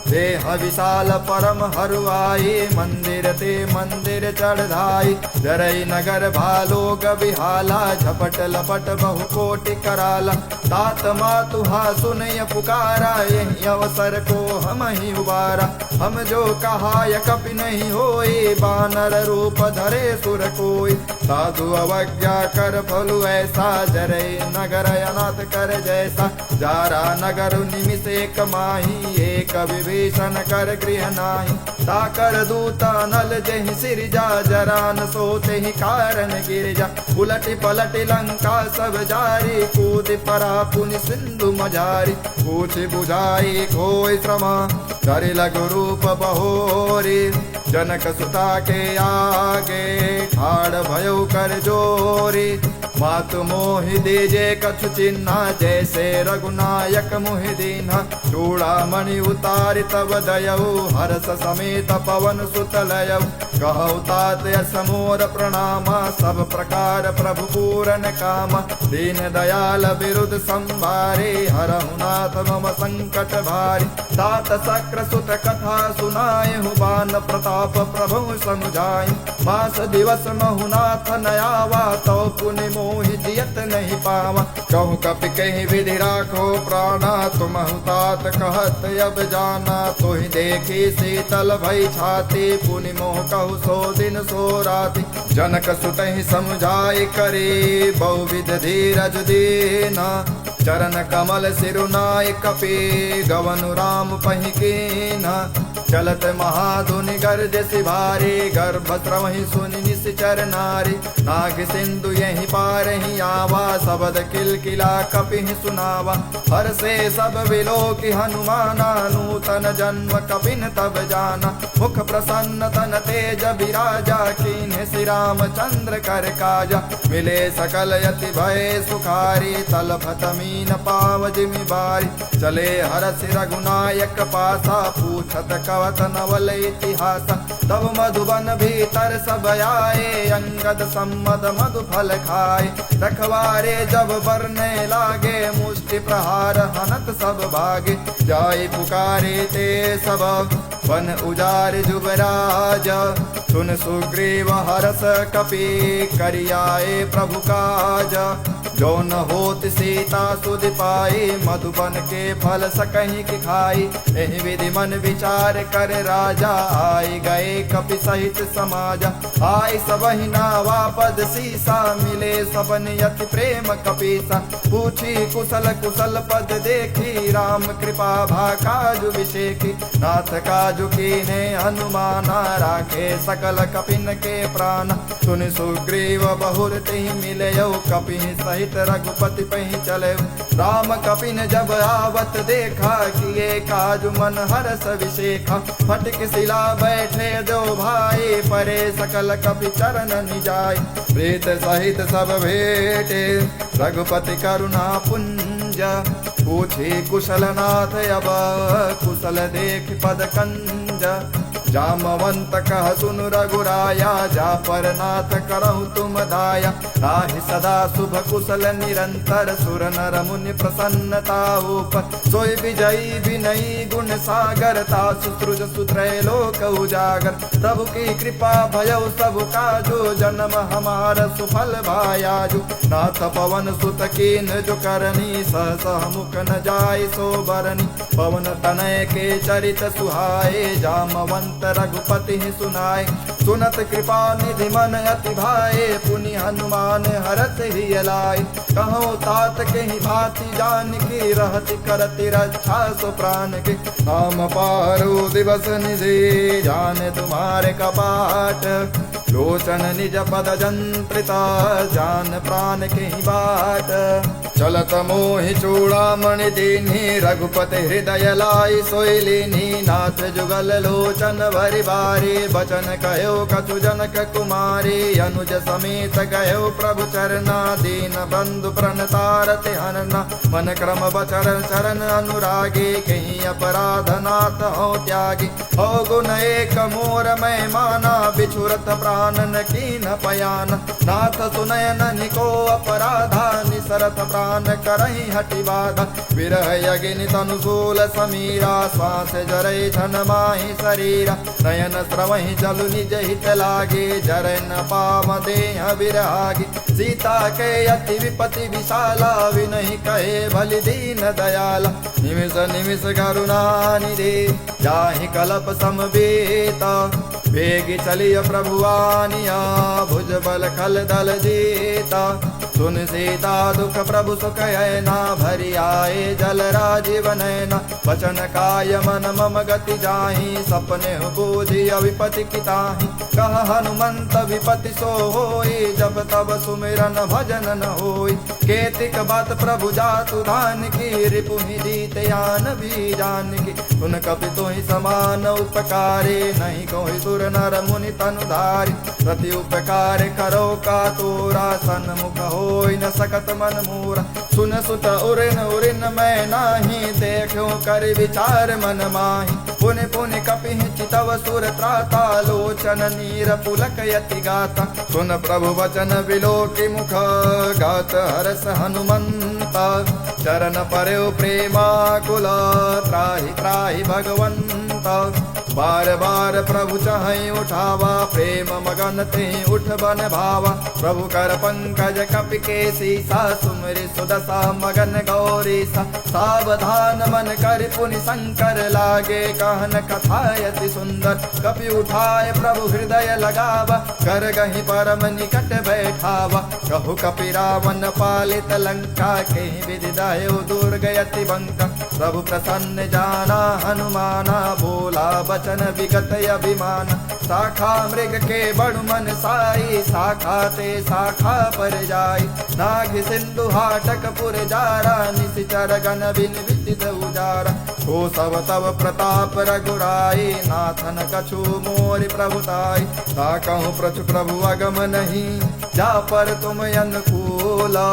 S1: देह विशाल परम हरुआई, मंदिर ते मंदिर चढ़ाई। जरई नगर भालोग बिहाला, झपट लपट बहु कोटि कराला। तात मातुहा सुनय पुकारा, यही अवसर को हम ही उबारा। हम जो कहा य कपि नहीं होई, बानर रूप धरे सुर कोई। साधु अवज्ञा कर फलु ऐसा, जरे नगर अनाथ कर जैसा। जारा नगर निमिष एक माही, एक विभीषण कर गृह नाही। ताकर दूता नल जहि सिरजा, जरान सोते ही कारण गिरजा। उलटि पलटि लंका सब जारी, कूद परा पुनि सिंधु मजारी। पूछ बुझाई खोई श्रमा, धरि लघु रूप बहोरी। जनक सुता के आगे, ठाड़ भयो कर जोरी। मातु मोहि दीजे कछु चिन्हा, जैसे रघुनायक मुहि दीन्हा। चूड़ामणि उतारि तब दयऊ, हर्ष समेत पवन सुत लयऊ। कहु तात यस मोर प्रणामा, सब प्रकार प्रभु पूरन कामा। दीन दयाल बिरुद संभारे, हरहु नाथ मम संकट भारी। तात शक्र सुत कथा सुनाएहु, बान प्रताप प्रभु समुझाएं। मास दिवस महु नाथ नयावा, तो पुनि मोहि जियत नहीं पावा। कहु कपि कहीं विधि राखो प्राणा, तुमहु तात कहत अब जाना। तोहि देखी शीतल भई छाती, पुनि मोह कहु सो दिन सो राति। जनक सुतहि समझाई करी, बहुविध धीरज दीना। चरण कमल सिरुनाय कपि, गवनु राम पहि कीना। चलत महाधुनि गर्जसि भारी, गर्भ स्रवहि सुनि निश्चर नारी। नाग सिंधु यहीं पारहि आवा, शबद किलकिला कपिहि सुनावा। हर्षे सब विलोकि हनुमाना, नूतन जन्म कपिन तब जाना। मुख प्रसन्न तन तेज बिराजा, कीन्ह श्री रामचंद्र कर काजा। मिले सकल यति भय सुखारी, तलफत मीन पाव जिमि बारी। चले हरषि रघुनायक पासा, पूछत कवत नवल इतिहासा। तब मधुबन भीतर सब आए, अंगद सम्मद मधु फल खाए। रखवारे जब बरने लागे, मुष्टि प्रहार हनत सब भागे। जाय पुकारे ते सब, वन उजार जुबराज। सुन सुग्रीव हरस कपि, करियाए प्रभु काज। जो न होत सीता सुध पाई, मधुबन के फल सकहीं की खाई। एहि विधि मन विचार कर राजा, आई गए कपि सहित समाजा। आई सबहि नावा पद सीसा, मिले सबन यति प्रेम कपीसा। पूछी कुशल कुशल पद देखी, राम कृपा भा काजु विषेखी। नाथ काजु कीने हनुमाना, राखे सकल कपिन के प्राण। सुन सुग्रीव बहुर तिहि मिलयो, कपि सहित रघुपति पहि चले। राम कपिन जब आवत देखा, किए काजु मन हरस विशेखा। फटक शिला बैठे दो भाई, परे सकल कपि चरण निजाय। प्रीत सहित सब भेटे, रघुपति करुणा पुंज। पूछे कुशल नाथ अब, कुशल देख पद कंज। जामवंत कह सुन रघुराया, जा पर नाथ करहु तुम दाया। ताहि सदा शुभ कुशल निरंतर, सुर नर मुनि प्रसन्नता ऊपर। सोई विजयी विनयी गुण सागर, तासु सृज सुत्रय लोक उजागर। प्रभु की कृपा भयउ सब काजो, जन्म हमार सुफल भायाजु। नाथ पवन सुत कीन जो करनी, सहसह मुख न जाय सो बरनी। पवन तनय के चरित सुहाए, जामवंत रघुपति सुनाए। सुनत कृपा निधि मन अति भाए, पुनि हनुमान हरत ही लाए। कहो तात के ही भांति जान की, रहति करति रक्षा सो प्राण के। नाम पारो दिवस निधि, जाने तुम्हारे कपाट। लोचन निज पद जंत्रिता, जान प्राण के ही बाट। चलत मोहि चूड़ामणि दीन्ही, रघुपति हृदय लाई सोई लीन्ही। नाथ जुगल लोचन भरि बारी, बचन कहो कछु जनक कुमारी। अनुज समेत गयो प्रभु चरना, दीन बंधु प्रणतारति हरना। मन क्रम बचर चरण अनुरागी, कहीं अपराध नाथ हो त्यागी। हो गुण एक मोर मैं माना, बिछुरत प्राण न कीन पयान। नाथ सुनयन निको अपराधा, निसरत प्राण प्राण करही हटि बाधा। विरह अग्नि तनुशूल समीरा, श्वास जरै धन माहि शरीरा। नयन स्रवहि जलु निज हित लागे, जरै न पाव देह विरागे। सीता के अति विपति विशाला, विनहि कहे भलि दीन दयाला। निमिष निमिष करुणा निधे, जाहि कलप समवेता। वेगी चलिय प्रभु आनिया, भुज बल खल दल जीता। सुन सीता दुख प्रभु सुख ऐना, भरि आए जल राजीव नैना। वचन काय मन मम गति जाहि, सपने बूझि विपति किताहि। कह हनुमंत विपति सो होई, जब तब सुमिरन भजन न होई। केतिक बात प्रभु जातु धान की, रिपुहि जीत यान भी जान की। सुन कपि तुहि समान उपकारे, नहीं कोई सुर नर मुनि तनुधारी। प्रति उपकार करो का तोरा, सन्मुख होई न सकत मन मोरा। सुन सुत उरिन उरिन मैं नाही, देखो कर विचार मन माही। पुनि पुनि कपिहि चितव सुर त्राता, लोचन नीर पुलक यति गाता। सुन प्रभु वचन विलोकि मुख, गात हरस हनुमंता। चरण पर्यो प्रेमाकुल, त्राहि त्राहि भगवंता। बार बार प्रभु चाहि उठावा, प्रेम मगन ते उठ बन भावा। प्रभु कर पंकज कपि केसीसा, सुमरि सुदशा मगन गौरीसा। सावधान मन कर पुनि शंकर लागे, कहन कथा अति सुंदर। कपि उठाए प्रभु हृदय लगावा, कर गहि परम निकट बैठावा। कहु कपि रावण पालित लंका, केहि विधि दायु दुर्ग यति बंका। प्रभु प्रसन्न जाना हनुमाना, बोला वचन विगत अभिमान। शाखा मृग के बड़ु मन साई, शाखा ते शाखा पर जाई। नाग सिंधु हाटक पुर जारा, निशिचर गण बिन विदित उजारा। हो सब तब प्रताप रघुराई, नाथन कछु मोरि प्रभुताई। ताकहु प्रचु प्रभु अगम नहीं, जा पर तुम अनुकूला।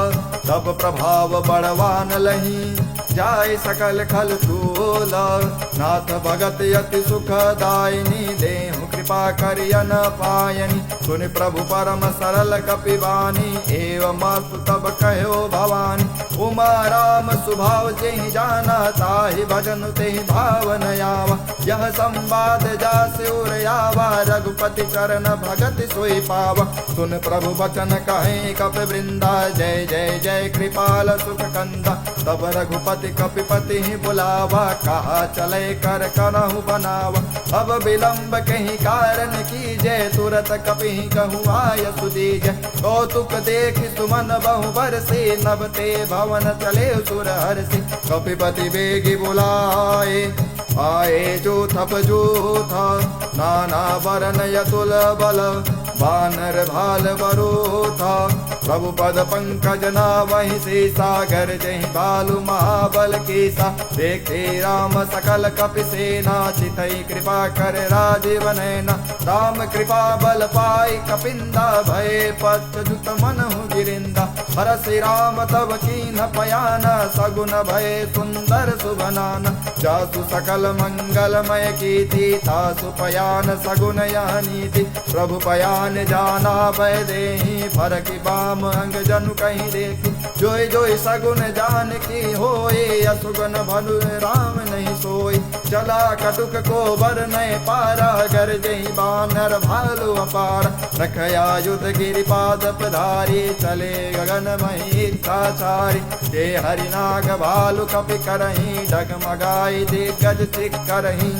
S1: तब प्रभाव बड़वान लही, जाय सकल खल तूला। नाथ भगत यति सुखदायिनी, देहु कृपा करियन पायनी। सुनि प्रभु परम सरल कपिवानी, एवं मास्तु तब कहो भवानी। उमा राम सुभाव जेहि जाना, ताहि भजन तेहि भावन आवा। यह संवाद जासि उर आवा, रघुपति चरण भगत सोई पावा। सुन प्रभु वचन कहे कपि वृंदा, जय जय जय कृपाल सुख कंदा। तब रघुपति कपिपति बुलावा, कहा चले कर करहु बनावा। अब विलंब कहीं कारण कीजय, तुरत कपि कहूँ आय सुदीजय। कौतुक देख सुमन बहु बरसे, नभ ते भवन चले सुर हर्षि। कपिपति बेगी बुलाए, आए जो थप जो था। नाना वरन यतुल बल, बानर भाल बरो था। प्रभु पद पंकज नावहि से, सागर जहि बालु महाबल केसा। देखे राम सकल कपि सेना, चितई कृपा कर राजीव नैना। राम कृपा बल पाई कपिंदा, भय पथ जुत मनहु गिरिंदा। हरसि राम तब कीन पयाना, सगुन भय सुंदर सुभनाना। जासु सकल मंगलमय कीर्ति, तासु पयान सगुन यानीति। प्रभु पयान जाना भय देहि, फरकि बाम अंग जनु कहीं देखी। जोय जोय सगुन जान की होए, असुगन भनु राम नहीं सोई। चला कटुक को बर नय पारा, गर जही बानर भालु अपार। रखया युद्ध गिरिपाद पधारी, चले गगन महिषाचारी। ते हरिनाग भालु कपि करही, डगमगाई दिग्गज चिक करही।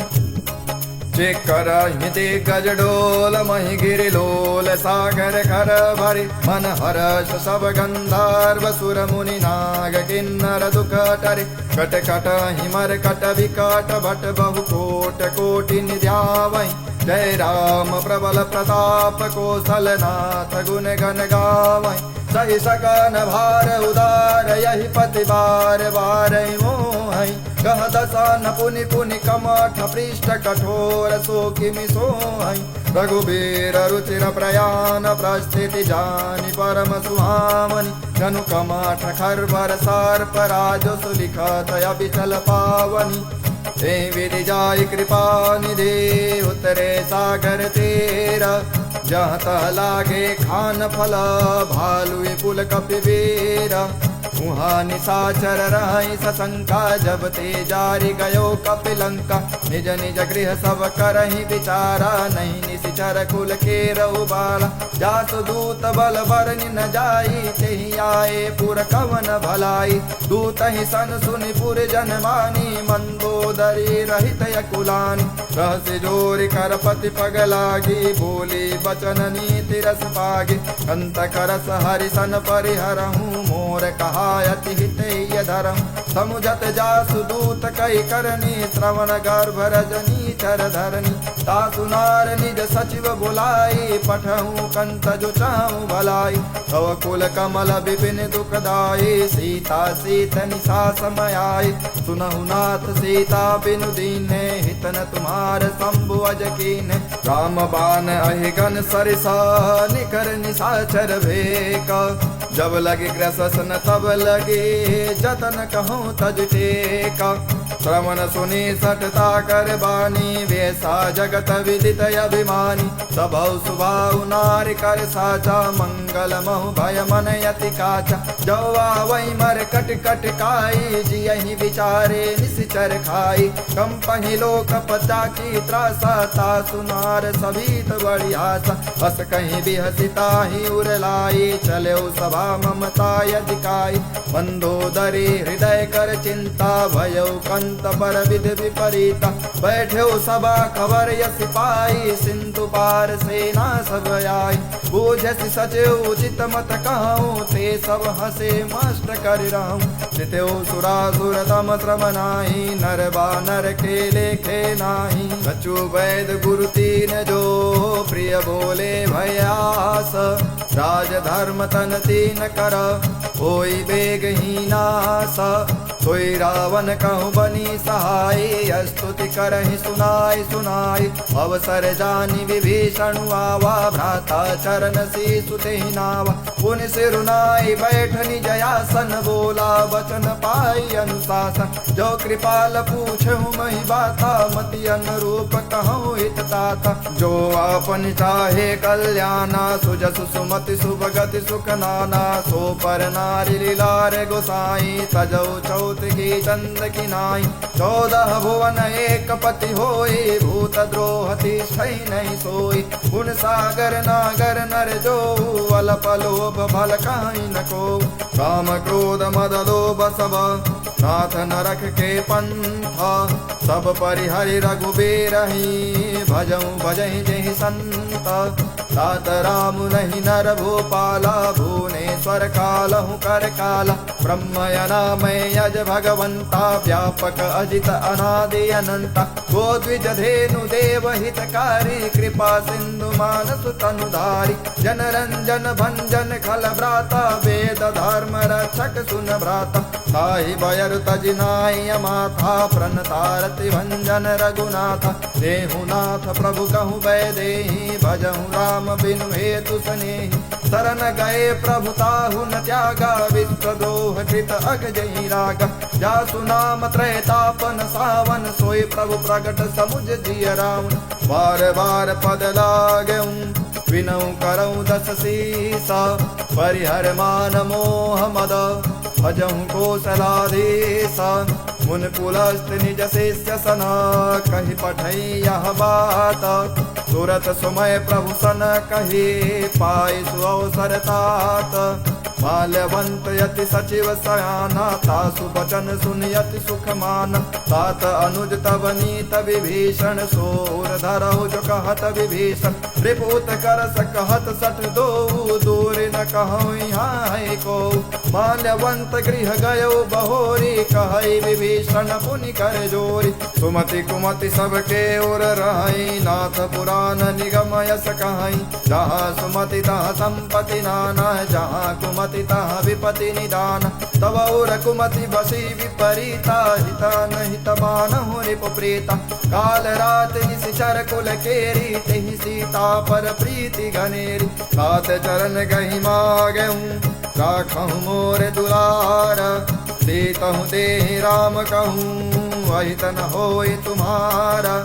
S1: चिक करहि दिग्गज डोल, महि गिरि लोल सागर खर भरि। मन हर्ष सब गंधर्व सुर मुनि नाग, किन्नर दुख टरि। कट कट हिमर कट विकट भट, बहु कोट कोटि निध्यावहि। जय राम प्रबल प्रताप, कौशलनाथ गुण गण गावहि। सहि सकन भार उदार, यही पति बार बार मोहि। कह दसन पुनि पुनि कमठ, पृष्ठ कठोर सो किमि सोहि। रघुबीर रुचिर प्रयाण, प्रस्थिति जानि परम सुहामनि। जनु कमठ खरबर सर्प, राजो सुलिखत अबिचल पावनि। ते विधि जाय कृपा निधे, उतरे सागर तेरा। जहाँ तह लागे खान फल, भालु पुल कपि बेरा। उहाँ निशाचर रहि सशंका, जब ते जारी गयो कपिलंका। निज निज गृह सब करहि विचारा, नहीं निशिचर कुल के रहु बाला। जासु दूत बल बरनि न जाई, तेहि आए पुर कवन भलाई। दूत ही सन सुनि पुर जन मानी, मंदोदरी रहित यकुलानी। रहस्य जोरि करपति पग लागी, बोली बचन नीति रस पागी। अंत करस हरि सन परिहरहूँ, मोर कहा अति हितैय धरहूँ। समुझत जासु दूत कई करनी, श्रवण गर्भ रजनी चर धरनी। तासु नार निज सचिव बुलाई, पठहूँ कंत जो चाहूँ भलाई। तव कुल कमल विपिन दुखदाई, सीता सीत निशा समय आई। सुनहु नाथ सीता बिनु दीने, हितन तुम्हार शंभु अज कीन्हे। राम बाण अहिगन सरिसा, निकर निशाचर भेका। जब लगे ग्रसन तब लगे, जतन कहूँ तज टेका। श्रवण सुनी सटता कर बानी, वैसा जगत विदित अभिमानी। सबौ सुभाउ नारि कर साचा, मंगल महु भय मन यति काचा। जौआ वही मर कट कट काई, जियहि विचारे निशिचर खाई। कंपहि लोक पता की त्रासा, तासु नार सभीत बड़ी आशा। हस कहीं भी हसिता ही उरलाई, चले सभा ममता यदिकाई। मंदोदरी हृदय कर चिंता, भयो कंत पर विधि विपरीता। बैठे सभा खबर यस पाई, सिंधु पार सेना सब आई। बूझसि सचिव चित मत कहूँ, ते सब हसे मस्त कर रहूँ। चितेउ सुरासुर तम श्रम नाही, नर बानर के लेखे नाही। सचु वैद गुरु तीन जो, प्रिय बोले भयास। राज धर्म तन तीन कर, होई बेगहीनास। सोई रावण कहूँ बनी सहाय, स्तुति करहि सुनाई सुनाई। अवसर जानी विभीषण आवा, भ्राता चरण शीशु तेहि नावा। पुनि सिरुनाई बैठ निज आसन, बोला वचन पाई अनुशासन। जो कृपाल पूछहु महि बाता, मति अनुरूप कहूँ हित ताता। जो आपन चाहे कल्याणा, सुजसु सुमति सुभगति सुख नाना। सो पर नारी लीलार गोसाई, सजौ चौथ की चंद की नाई। 14 भुवन एक पति होई, भूत द्रोह तिष्ठै नहीं सोई। गुण सागर नागर नर जो, अल्प लोभ भल कहीं न को। काम क्रोध मद लोभ सब, नाथ नरक के पंथा। सब परिहरि रघुबीरहि, भजऊँ भजहि जेहि संत। तात राम नहीं नर भूपाला, भुवनेश्वर कालहु कर काला। ब्रह्मयनामय यज भगवंता, व्यापक अजित अनादि अनंता। गोद्विज धेनु देव हितकारी, कृपा सिंधु मानस तनुधारी। जन रंजन भंजन खल भ्राता, वेद धर्म रक्षक सुन भ्राता। साहि बयर तज नाय माथा, प्रणतारति भंजन रघुनाथा। देहु नाथ प्रभु कहूँ वैदेही, भजहु राम बिनु हेतु स्नेहि। शरण गए प्रभु ताहु न त्यागा, विश्वद्रोह कृत अगजहि रागा। जासु नाम त्रैतापन सावन, सोई प्रभु प्रगट समुझ जिय रावण। बार बार पद लागऊँ, विनऊ करऊँ दस सीसा। परिहर मान मोह मद, भजहु कौशलाधीसा। मुन कुलस्थ निज शिष्य सना, कहि पठई यह बात। तुरत सुमय प्रभु सन कही, पाई सुअवसर तात। माल्यवंत यति सचिव सयाना, तासु वचन सुनियति सुख मान। तात अनुज तब नीत विभीषण, सोर धरहु जो कहत विभीषण। रिपुत करस कहत सठ दो, दूर न कहूँ यहाँ है को। माल्यवंत गृह गयो बहोरी, कहई विभीषण पुनि कर जोरी। सुमति कुमति सबके ओर रहाई, नाथ पुराण निगम यस कहाई। जहाँ सुमति तहाँ संपत्ति नाना, जहाँ कुमति तहाँ विपति निदान। तब और कुमति बसी विपरीता, हिता नहीं मानहु रिपु प्रीता। काल रात निशिचर कुल केरी, तेहि सीता पर प्रीति घनेरी। सात चरण गहि मागहूँ, राखहु मोर दुलार। देतहु देहि राम कहूँ, अहित न होय तुम्हारा।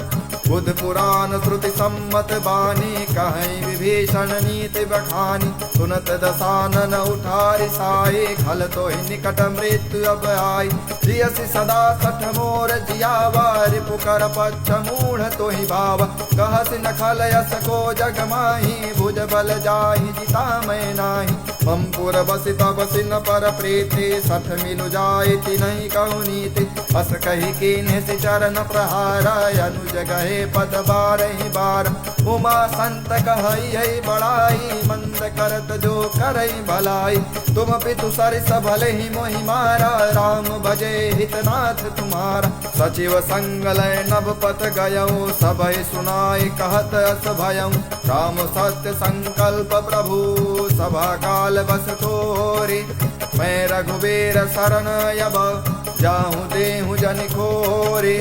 S1: बुध पुराण श्रुति सम्मत बानी कहीं विभीषण नीति बखानी सुनत दसानन उठारि साए खल तो ही निकट मृत्यु अब आई जियसि सदा सठ मोर जियावा रिपुकर पच्छ मूढ़ तो ही भाव कहसि न खल यस को जग माही भुज बल जाहि जिता मैं नाही मम पुर बसि तब सिन पर प्रीति सठ मिलु जाय नहीं कहु नीति अस कही कीन्ह सि चरण प्रहारा अनुज गहे पद बारहि बार उमा संत कहई बड़ाई मंद करत जो करई भलाई तुम पितु सरिस भले ही मोहि मारा राम भजे हितनाथ तुम्हारा सचिव संग लय नभ पत गयऊ सबहि सुनाई कहत अस भयऊ राम सत्य संकल्प प्रभु सभा काल बस तोरे मैं रघुबीर शरण यब जाहूँ देहूँ जन खोरे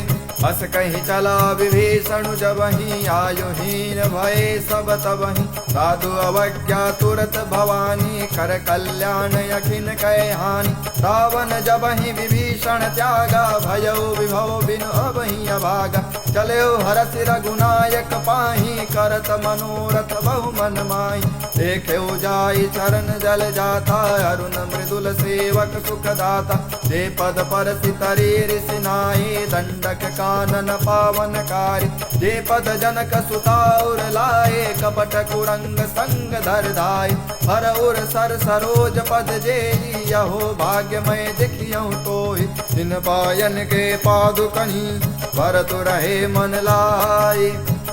S1: अस कहीं चला विभीषण जबहि आयुहीन भय सब तबहि साधु अवज्ञा तुरत भवानी कर कल्याण यखिन कह हानि रावण जबहि विभीषण त्यागा भयो विभव बिनु अबहि अभागा चलो हरस रघुनायक पाही करत मनोरथ बहु मन माही देखे जाई चरण जल जाता अरुण मृदुल सेवक सुख दाता जे पद पर सितरी ऋषिनाई दंडक कानन पावन कारी जे पद जनक सुताउर लाए कपट कुरंग संग धर धाय हर उर सर सरोज पद जे यहो भाग्यमय देखियौ तोहि जिन पायन के पादुकहि भरत रहे मन लाई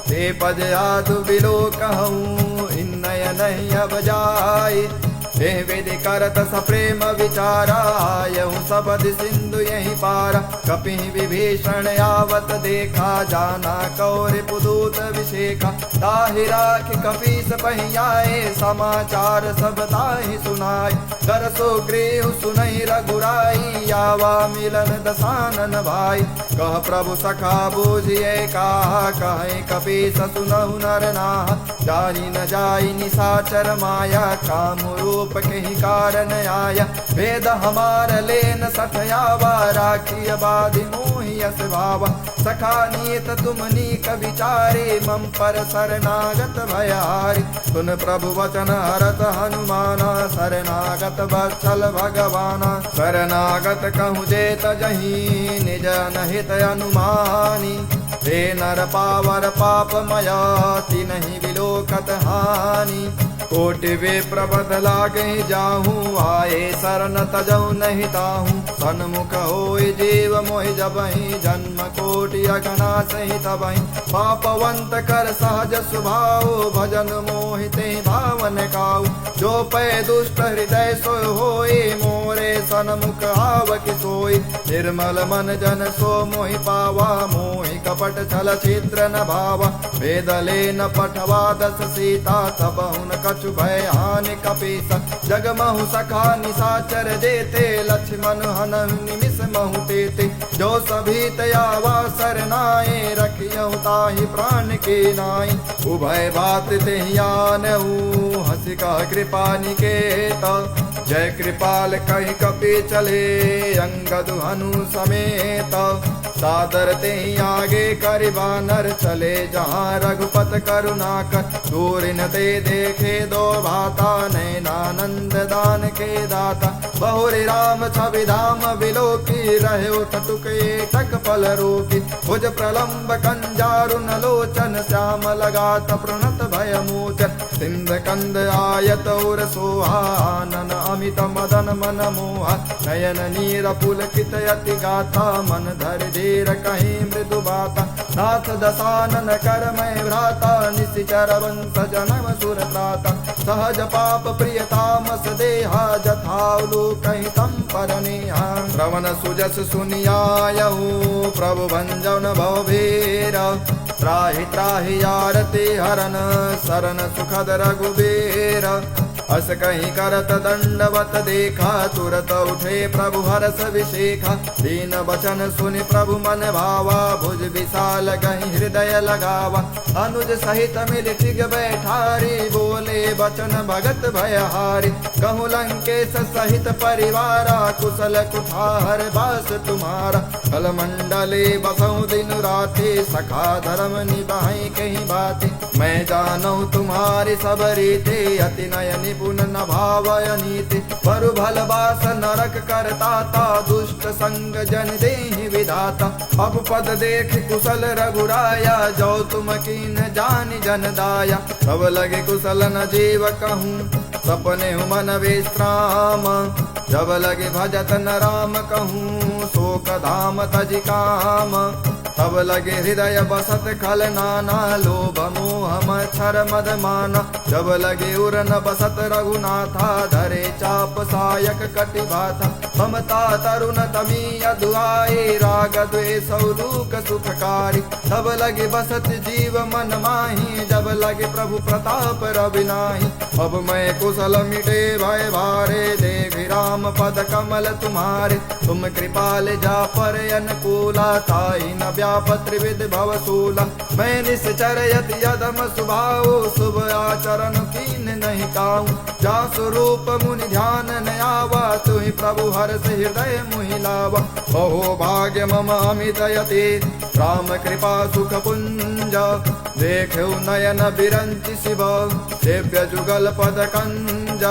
S1: ते पद आदु बिलो कहूँ इन्नय नहीं अब जाय हे वेद करत सप्रेम विचारा यहु सबद सिंधु यही पारा कपि विभीषण आवत देखा जाना कौर पुदूत विषेखा ताहि राख कपीस पहियाए समाचार सब ताहि सुनाय कर सो गृह सुनहि रघुराई आवा मिलन दसानन भाई कह प्रभु सखा बूझिए कहा कहे कपीस सुनहु नर नाह जानी न जाई निशाचर माया काम रूप के ही कारण आया वेद हमार लेन सठयावा राखिय बाधि मोहि यस भावा सखा नीत तुम नीक विचारे मम पर शरणागत भयारी सुन प्रभु वचन हरत हनुमाना शरणागत वत्सल भगवाना शरणागत कहूँ जेत जही निज अनहित अनुमानी हे नर पावर पाप मया तिन्हि विलोकत हानि कोटि वे प्रबद लागे जाहूँ आए शरण तजऊ नहीं ताहूँ सन्मुख होय जीव मोहि जबहि जन्म कोटि अगना सही तबहि पापवंत कर सहज स्वभाव भजन मोहिते भावन काऊ जो पै दुष्ट हृदय सोय होय मोरे सन्मुख आव कि सोय निर्मल मन जन सो मोहि पावा मोहि कपट छल छिद्र न भावा वेदले न पठवा दस सीता तब उन कछु भय हानि कपीस जगमहु सखा निशाचर जेते लक्ष्मण हन निमिष महु तेते जो सभी तयावा सरनाए रखियहु ताहि प्राण के नाई उभय बात तेहियानहु हंसी का कृपा निकेत जय कृपाल कहि कपि चले अंगद हनु समेत सादर ते आगे करि बानर चले जहाँ रघुपत करुणा कर दूर न ते देखे दो भाता नैनानंद दान के दाता बहुरी राम छवि धाम बिलोकी रहे टटुक टक फल रोकी भुज प्रलम्ब कंजारुन लोचन श्याम लगात प्रणत भय मोचन सिंध कंद आयत उर सोहानन अमित मदन मन मोहा नयन नीर पुलकित यति गाथा मन धर धीर कहीं मृदु बाता नाथ दसानन कर मैं भ्राता निशिचर वंश जनम सुर त्राता सहज पाप प्रियतामस देहा जथावलु कहीं तम पर नेहा श्रवण सुजस सुनियायहु प्रभु भंजन भवभीर त्राहि त्राहि आरती हरन शरण सुखद रघुबीर अस कहीं करत दंडवत देखा, तुरत उठे प्रभु हरस विशेखा। दीन बचन सुनि प्रभु मन भावा, भुज विशाल गहि हृदय लगावा। अनुज सहित मिल टिग बैठारी, बोले बचन भगत भयहारी। कहूँ लंकेश सहित परिवारा, कुशल कुठार बास तुम्हारा। कल मंडले बसऊं दिन राते, सखा धर्म निभाई कहीं बातें। मैं जानू तुम्हारी सब रीते, अति नय निपुण न भावय नीति। परु भल बास नरक करता ता, दुष्ट संग जन देहि विधाता। अब पद देख कुशल रघुराया, जो तुम कीन जानि जन दाया। तब लगे कुशल न जीव कहूँ, सपने मन विश्राम। जब लगे भजत न राम कहूँ, शोक धाम तज काम। तब लगे हृदय बसत खल नाना, लोभ मोह मच्छर मद माना। जब लगे उरन बसत रघुनाथा, धरे चाप सायक कटि बाथा। ममता तरुण तमी अधुआए, राग द्वेष लूक सुखकारी। तब लगे बसत जीव मन माही, जब लगे प्रभु प्रताप रविनाही। अब मैं कुशल मिटे भय भारे, देख राम पद कमल तुम्हारे। तुम कृपाल जा पर अनुकूला, ताई न व्याप त्रिविध भवसूला। मैं निश्चर यति यदम सुभाव, शुभ आचरण कीन नहीं काऊ। जा स्वरूप मुनि ध्यान न आवा, तुहि प्रभु हर्ष हृदय मुहि लावा। अहो भाग्य मम अमित यति, राम कृपा सुख पुंज। देखो नयन बिरंचि शिव, सेव्य जुगल पद कंज।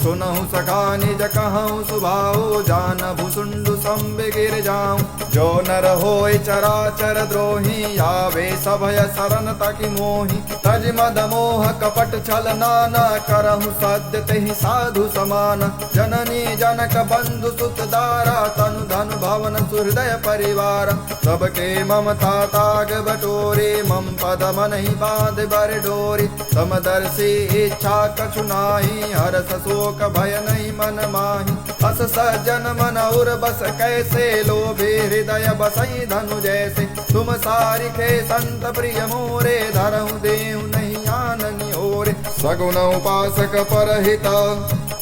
S1: सुनहु सखा निज कहूँ सुभाओ, जान भुसुंडु संबे गिर जाऊं। जो नर होय चराचर द्रोही, आवे सभय शरण तकि मोहि। तज मद मोह कपट छल नाना, करहु सद्य तेहि साधु समान। जननी जनक बंधु सुत दारा, तनु धनु भवन सुहृदय परिवार। सबके ममता ताग बटोरे, मम पद मन ही बांध बर डोरी। समदर्शी इच्छा कछु नाही, हरस शोक भय नहीं मन माही। अस सज्जन मन उर बस कैसे, लोभे हृदय बसई धनु जैसे। तुम सारिखे संत प्रिय मोरे, धरहु देहु नहीं आननि ओरे। सगुन उपासक परहित,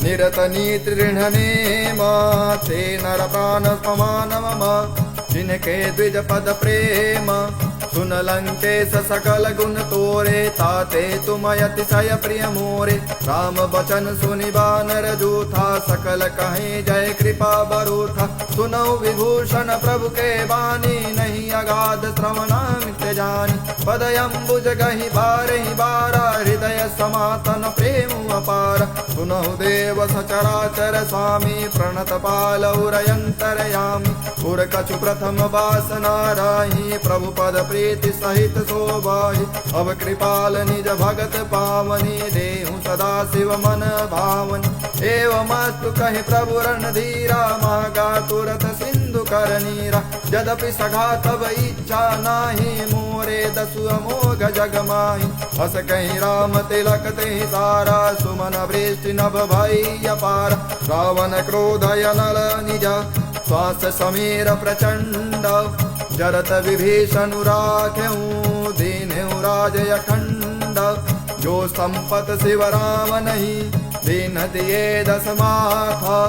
S1: निरत नीति ऋण नेम। ते नर प्राण समान मम, जिनके द्विज पद प्रेम। सुन लंकेश सकल गुण तोरे, ताते तुम अतिशय प्रिय मोरे। राम बचन सुनि बानर जूथा, सकल कहे जय कृपा बरूथा। सुनौ विभूषण प्रभु के बानी, नहीं अगाध श्रवणामित जानी। पद अम्बुज गहि बारहि बारा, हृदय समातन प्रेम अपार। सुनहु देव सचराचर स्वामी, प्रणत पालौरयंतरयामी। पुर कछु प्रथम वासना राही, प्रभु पद प्रीति सहित शोभाहि। अब कृपाल निज भगत पावनी, देहु सदा शिव मन भावनी। एवमस्तु कहि प्रभु रणधीरा, मागा तुरत सिंधु कर नीरा। यद्यपि सखा तब इच्छा नाही, मोरे दसु अमोघ जग माही। हस कहीं राम तिलक तेहि सारा, सुमन वृष्टि नभ भई अपार। रावण क्रोध अनल निज, श्वास समीर प्रचंड। जरत विभीषण राख्यऊ, दीन्हु राज अखंड। जो संपत शिव राम नहीं, दीन दिए दस माथा।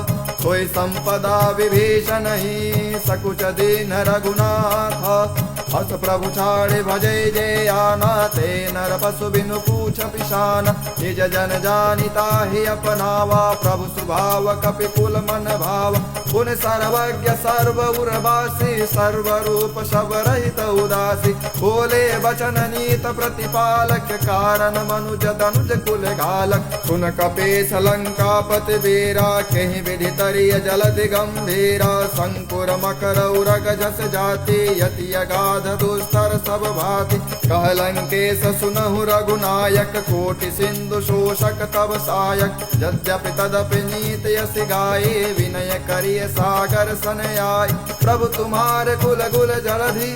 S1: कोई संपदा विभीषण नहीं, सकुच दीन रघुनाथ। हस प्रभु छाड़े भजे जे आना, ते नर पशु बिनु पूछ पिशान। निज जन जानिता ही अपनावा, प्रभु स्वभाव कपि कुल मन भाव। पुन सर्वज्ञ सर्व उर्वासी, सर्व रूप शब रहित उदासी। बोले बचन नीत प्रतिपालक, कारण मनुज तनुज कुल घालक। सुन कपीस लंकापति वीरा, कहीं विधि तरिय जलधि गंभीरा। शंकुर मकर उरग झस जाति, यति अगाध दुस्तर सब भाति। कह लंकेश सुनहु रघुनायक, कोटि सिंधु शोषक तब सायक। यद्यपि तदपि नीति यस गाये, विनय करिय सागर सन आय। प्रभु तुम्हारे कुल गुल जलधि,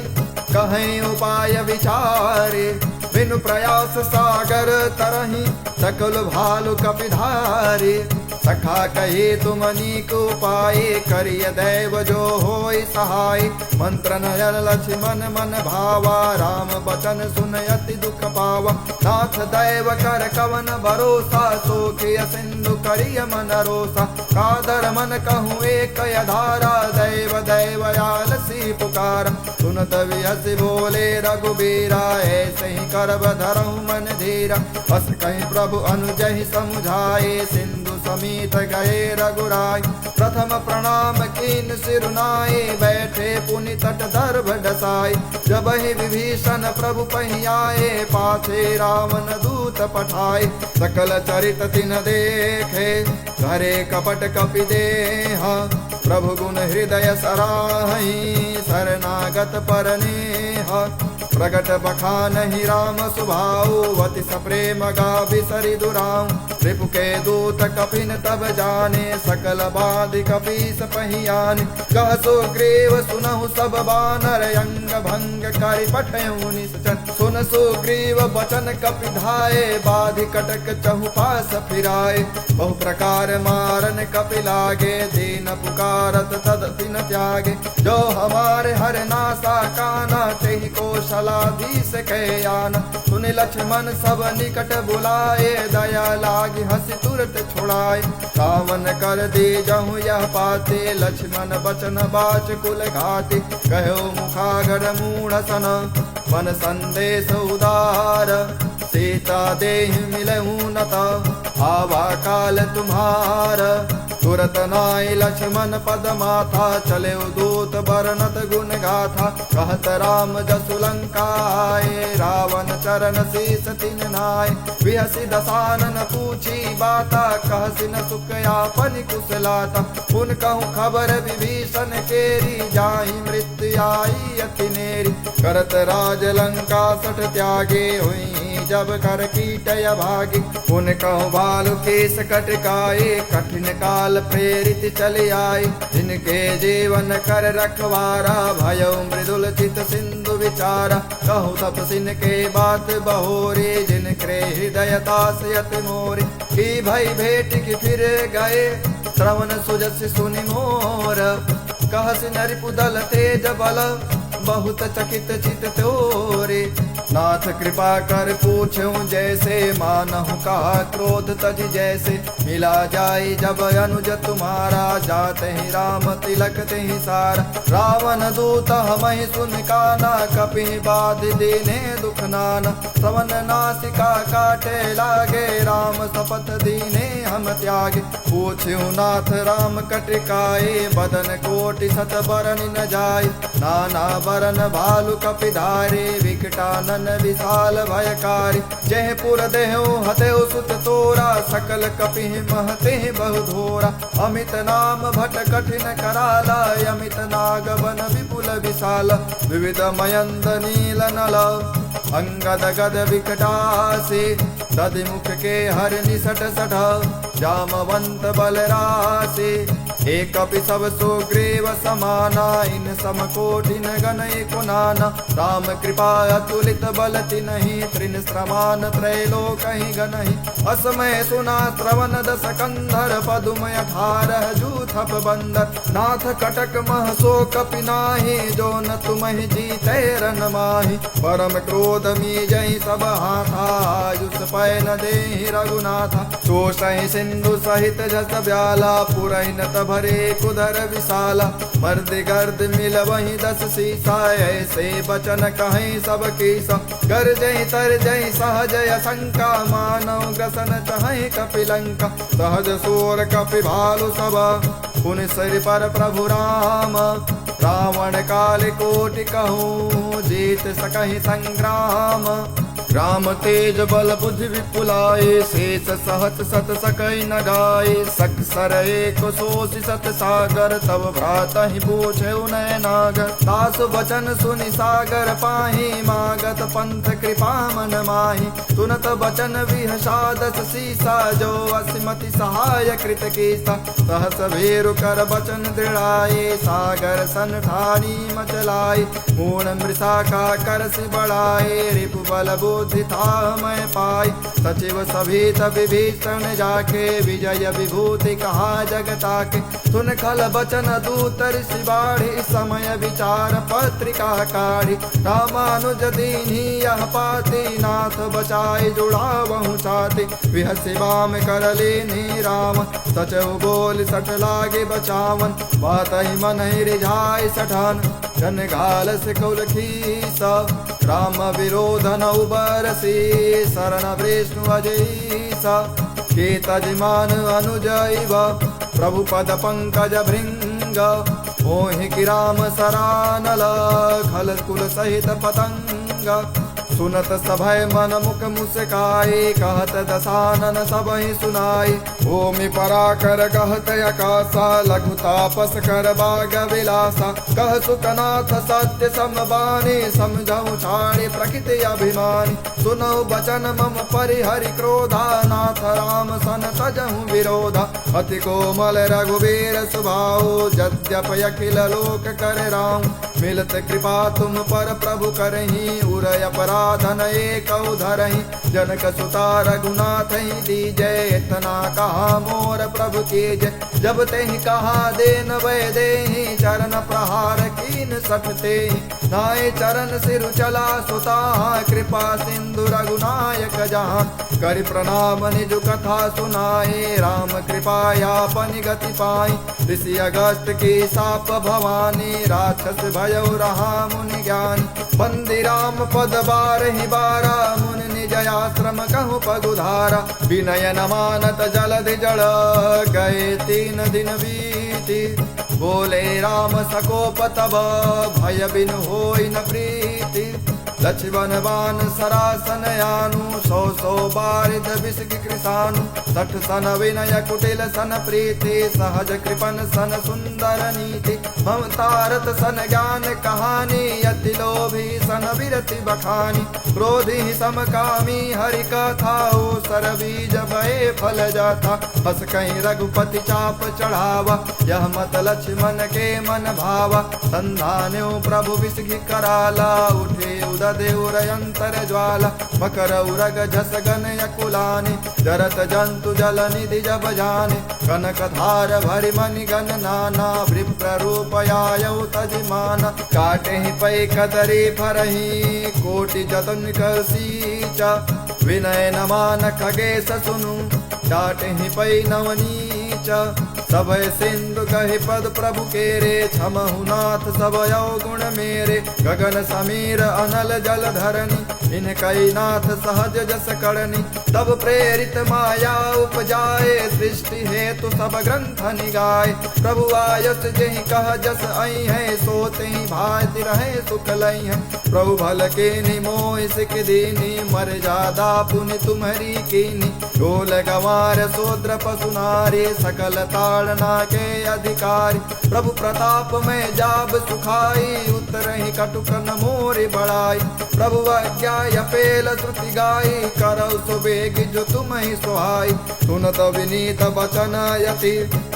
S1: कहीं उपाय विचारे। बिनु प्रयास सागर तरही, सकल भालु कपिधारे। सखा कहे तुम नीक उपाय, करिय दैव जो होय सहाय। मंत्र नयन लक्ष्मण मन भावा, राम बचन सुन अति दुख पावा। नाथ दैव कर कवन भरोसा, सोखिय सिंधु करिय मन रोसा। कादर मन कहूँ एक धारा, दैव दैव आलसी पुकार। सुनत विहसी बोले रघुबीरा, ऐसे ही करब धरहु मन धीरा। बस कहीं प्रभु अनुजहि समुझाए, सिंधु समीत गए रघुराय। प्रथम प्रणाम कीन सिरुनाए, बैठे पुनि तट दर्भ डसाए। जब ही विभीषण प्रभु पहियाए, पाछे रावण दूत पठाए। सकल चरित तिन देखे, घरे कपट कपि देहा। प्रभु गुण हृदय सराहि, शरणागत परनेहा। प्रगट बखानहि राम सुभाऊ, अति सप्रेम गाभि सरि दुराऊ। रिपु के दूत कपिन तब जाने, सकल बाधि कपीस पहियाने। कह सुग्रीव सुनहु सब बानर, अंग भंग करि पठयउ निश्चर। सुन सुग्रीव बचन कपि धाये, बाधि कटक चहु पास फिराए। बहु प्रकार मारन कपि लागे, दीन पुकारत तद तिन त्यागे। जो हमारे हर नासा काना, तेहि कौशलाधीश के आना। सुन लक्ष्मण सब निकट बुलाए, दया लागी हंसी तुरत छुड़ाए। रावण कर दी जहु यह पाते, लक्ष्मण बचन बाच कुल घाते। कहो मुखागर मूढ़ सन, मन संदेश उदार। सीता देहि मिलहु नता, आवा काल तुम्हार। तुरत नाय लक्ष्मण पद माथा, चले दूत बरनत गुण गाथा। कहत राम जसु लंका आए, रावण चरण शीस तिन नाय। बिहसी दसानन पूछी बाता, कहसी न सुख आपन कुशलाता। पुन कहूँ खबर विभीषण केरी, जाहि मृत्यु आई अति नेरी। करत राज लंका सठ त्यागे, हुई जब कर कीटय भागी। पुन कहूँ भालु केस कटकाए, कठिन काल प्रेरित चले आए। जिनके जीवन कर रखवारा, भयो मृदुल चित सिंधु विचारा। कहूँ तपसिन के बात बहोरे, जिनके हृदय तास यत मोरे। की भई भेट की फिर गए, श्रवण सुजस सुनि मोर। कहस नरिपु दल तेज बल, बहुत चकित चित तोरे। नाथ कृपा कर पूछूं जैसे, मानहु कहा क्रोध तज जैसे। मिला जाए जब अनुज तुम्हारा, जाते ही राम तिलक ते ही सारा। रावण दूत हमहि सुन काना, कपि बाध दीने दुख नाना। सवन नासिका काटे लागे, राम शपथ दीने हम त्यागे। पूछूं नाथ राम कटिकाए, बदन कोटि सत बरन न जाए। नाना बरन भालु कपि धारे, विकटानन विशाल भयकारी। जय पुर देहु हतेउ सुत तोरा, सकल कपि महते बहु धोरा। अमित नाम भट कठिन कराला, अमित नाग बन विपुल विशाल। विविध मयंद नील नल, अंगद गद विकटासे। दधि मुख के हर निसट सठ, जामवंत बलरासे। एक कपि सब सुग्रीव समाना, इन समकोटिन गण एको नाना। राम कृपा अतुलित बल तिन्हि, त्रिन श्रमान त्रैलोकहि गणहि। असमय सुना श्रवण दस कंधर, पदुम 18 जूथप बंदर। नाथ कटक मह सो कपि नाहि, जो न तुम्हि जीते रन माहि। परम क्रोध मी जहि सब हाथा, आयुष पै न देहि रघुनाथा। शोषहि सिंधु सहित जस ब्याला, पुरैन भरे कुदर विशाला। मर्द गर्द मिल वही 10 सीसा, ऐसे बचन कहीं सब कीसा। कर जय तर जय सहज असंका, मानव ग्रसन चहि कपिलंका। सहज सोर कपि भालु सब, पुनि सिर पर प्रभु राम। रावण काल कोटि कहूँ, जीत सकहि संग्राम। राम तेज बल बुद्धि विपुलाए, शेष सहत सत सकई न गाए। सक सर एक सोषि सत सागर, तब भ्रातहि पूछे नय नागर। दास बचन सुनि सागर पाहि, मागत पंथ कृपा मन माहि। सुनत बचन विहसादस सीसा, जो असिमति सहाय कृत कीसा। सहस भेरु कर बचन दृढ़ाए, सागर सन ठानी मचलाए। मूण मृषा करसि बढ़ाए, रिपु बल बुद्धि था मैं पाई। सचिव सभीत विभीषण जाके, विजय विभूति कहा जगता के। सुन खल बचन दूत ऋषि बाढ़ी, समय विचार पत्रिका काढ़ी। रामानुज दीन्ही यह पाती, नाथ बचाई जुड़ावहु छाती। विहसि बाम कर लेनी राम, सचहु बोल सठ लागे बचावन। बात ही मन ही रिझाई सठान, जन घाल से कुल खीसा। राम विरोध न उबरसी, शरण विष्णु अजईसा। के तजमान अनुजैव, प्रभु पद पंकज भृंग। मोहि कि राम सरानल, खल कुल सहित पतंग। सुनत सभय मन मुख मुस्काई, कहत दसानन सबहि सुनाई। भूमि पराकर कहत आकाशा, लघु तापस कर बाग विलासा। कह सुकनाथ सत्य समबानी, समझऊ छाड़ी प्रकृति अभिमानी। सुनऊ बचन मम परिहरि क्रोधा, नाथ राम सन तजहु विरोधा। अति कोमल रघुवीर स्वभाव, यद्यप अखिल लोक कर राम। मिलत कृपा तुम पर प्रभु करही, उरय अपराधन एक धरही। जनक सुता रघुनाथ दीजै, इतना कहा मोर प्रभु की जय। जब तेहि कहा देन वै देहि, चरण प्रहार कीन सठते। नाय चरण सिरु चला सुता, कृपा सिंधु रघुनायक जहाँ। कर प्रणाम निज कथा सुनाए, राम कृपाया पनि गति पाई। ऋषि अगस्त की साप भवानी, राक्षस भयउ रहा मुनि ज्ञानी। बंदी राम पद बारहि बारा, मुनि निज आश्रम कहु पगुधारा। विनय न मानत जलधि जड़, गए 3 दिन बीती। बोले राम सकोप तब, भय बिन होई न प्रीति। लक्ष्मण बान सरासन यानु, 100 बारिद विषग कृषानु। 60 सन विनय कुटिल सन प्रीति, सहज कृपन सन सुंदर नीति। ममतारत सन ज्ञान कहानी, अति लोभी सन विरति बखानी। क्रोधी समकामी हरि कथा, सर बीज भय फल जाता। बस कहीं रघुपति चाप चढ़ावा, यह मत लक्ष्मण के मन भावा। संधान्यो प्रभु विषगि कराला, उठे उदय देउरयंतर ज्वाला। मकर उरग झस गन यकुलानि, जरत जंतु जल निधि जब जाने। कनक धार भरि मणि गण नाना, विप्र रूप आयउ तजिमाना। काटे ही पै कदरी फरही, कोटि जतन कर सींचा। विनय न मान खगेश सुनु, डाटे ही पै नवनीचा। सबय सिंधु कहि पद प्रभु केरे, क्षमहु नाथ सब गुण मेरे। गगन समीर अनल जल धरनी, इनकई नाथ सहज जस करनी। तब प्रेरित माया उपजाए, सृष्टि हेतु सब ग्रंथ निगाए। प्रभु आयस जेहि कह जस आई है, सोते ही भाति रहे सुख लई है। प्रभु भल के निमोहि सिख दीनी, मर्यादा पुनि तुम्हरी कीनी। ढोल गंवार शूद्र पशु नारी, सकल ताड़ना के अधिकारी। प्रभु प्रताप में जाब सुखाई, उतरहि कटुक न मोरि बढ़ाई। प्रभु आज्ञा पेल श्रुति गाई, करौ सुबेग जो तुम ही सुहाई। सुनत विनीत वचन यति,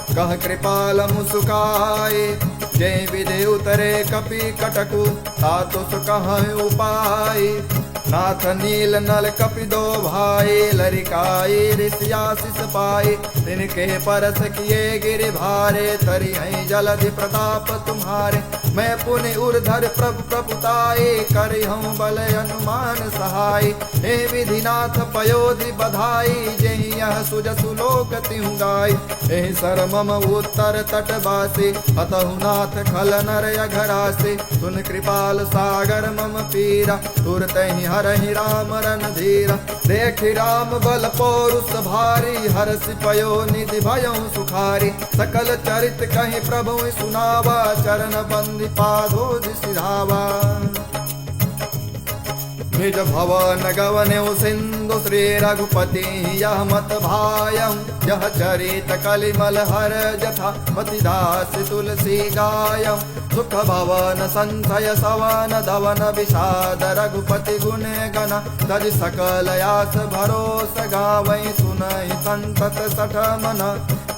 S1: कह कृपाल मुस्काए। जय विधि उतरे कपि कटकु, तातु सुकह उपाय। नाथ नील नल कपि दो भाई, लरिकाई ऋषि आशीष पाई। तिनके परस किए गिरि भारे, तरि हैं जलधि प्रताप तुम्हारे। मैं पुनि उर्धर प्रभु प्रभुताए, करि हूँ बल अनुमान सहाय। हे विधिनाथ पयोधि बधाई, जेहि यह सुजसु लोक तिहु गाय। हे सर मम उत्तर तटवासी, अतहु नाथ खल नर अघरासी। सुन कृपाल सागर मम पीरा, तुरत ही हरहि राम रणधीरा। देखि राम बल पौरुष भारी, हरषि पयो निधि भयउ सुखारी। सकल चरित कहि प्रभु सुनावा, चरण बंदी पादोज सिधावा। निज भवन गवन्यु सिंधु, श्री रघुपति यह मत भायं। यह चरित कलिमल हर जथा, मति दास तुलसी गायं। सुख भवन संशय सवन धवन, विषाद रघुपति गुण गण। तज सकल आस भरोस गावै, सुनहि संतत सठ मन।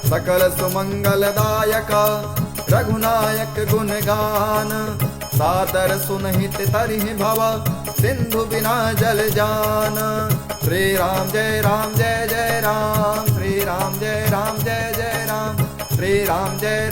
S1: सकल सुमंगल दायक रघुनायक गुण गान, सादर सुनहित तरिहि भव सिंधु बिना जल जान। श्री राम जय जय राम, श्री राम जय जय राम, श्री राम जय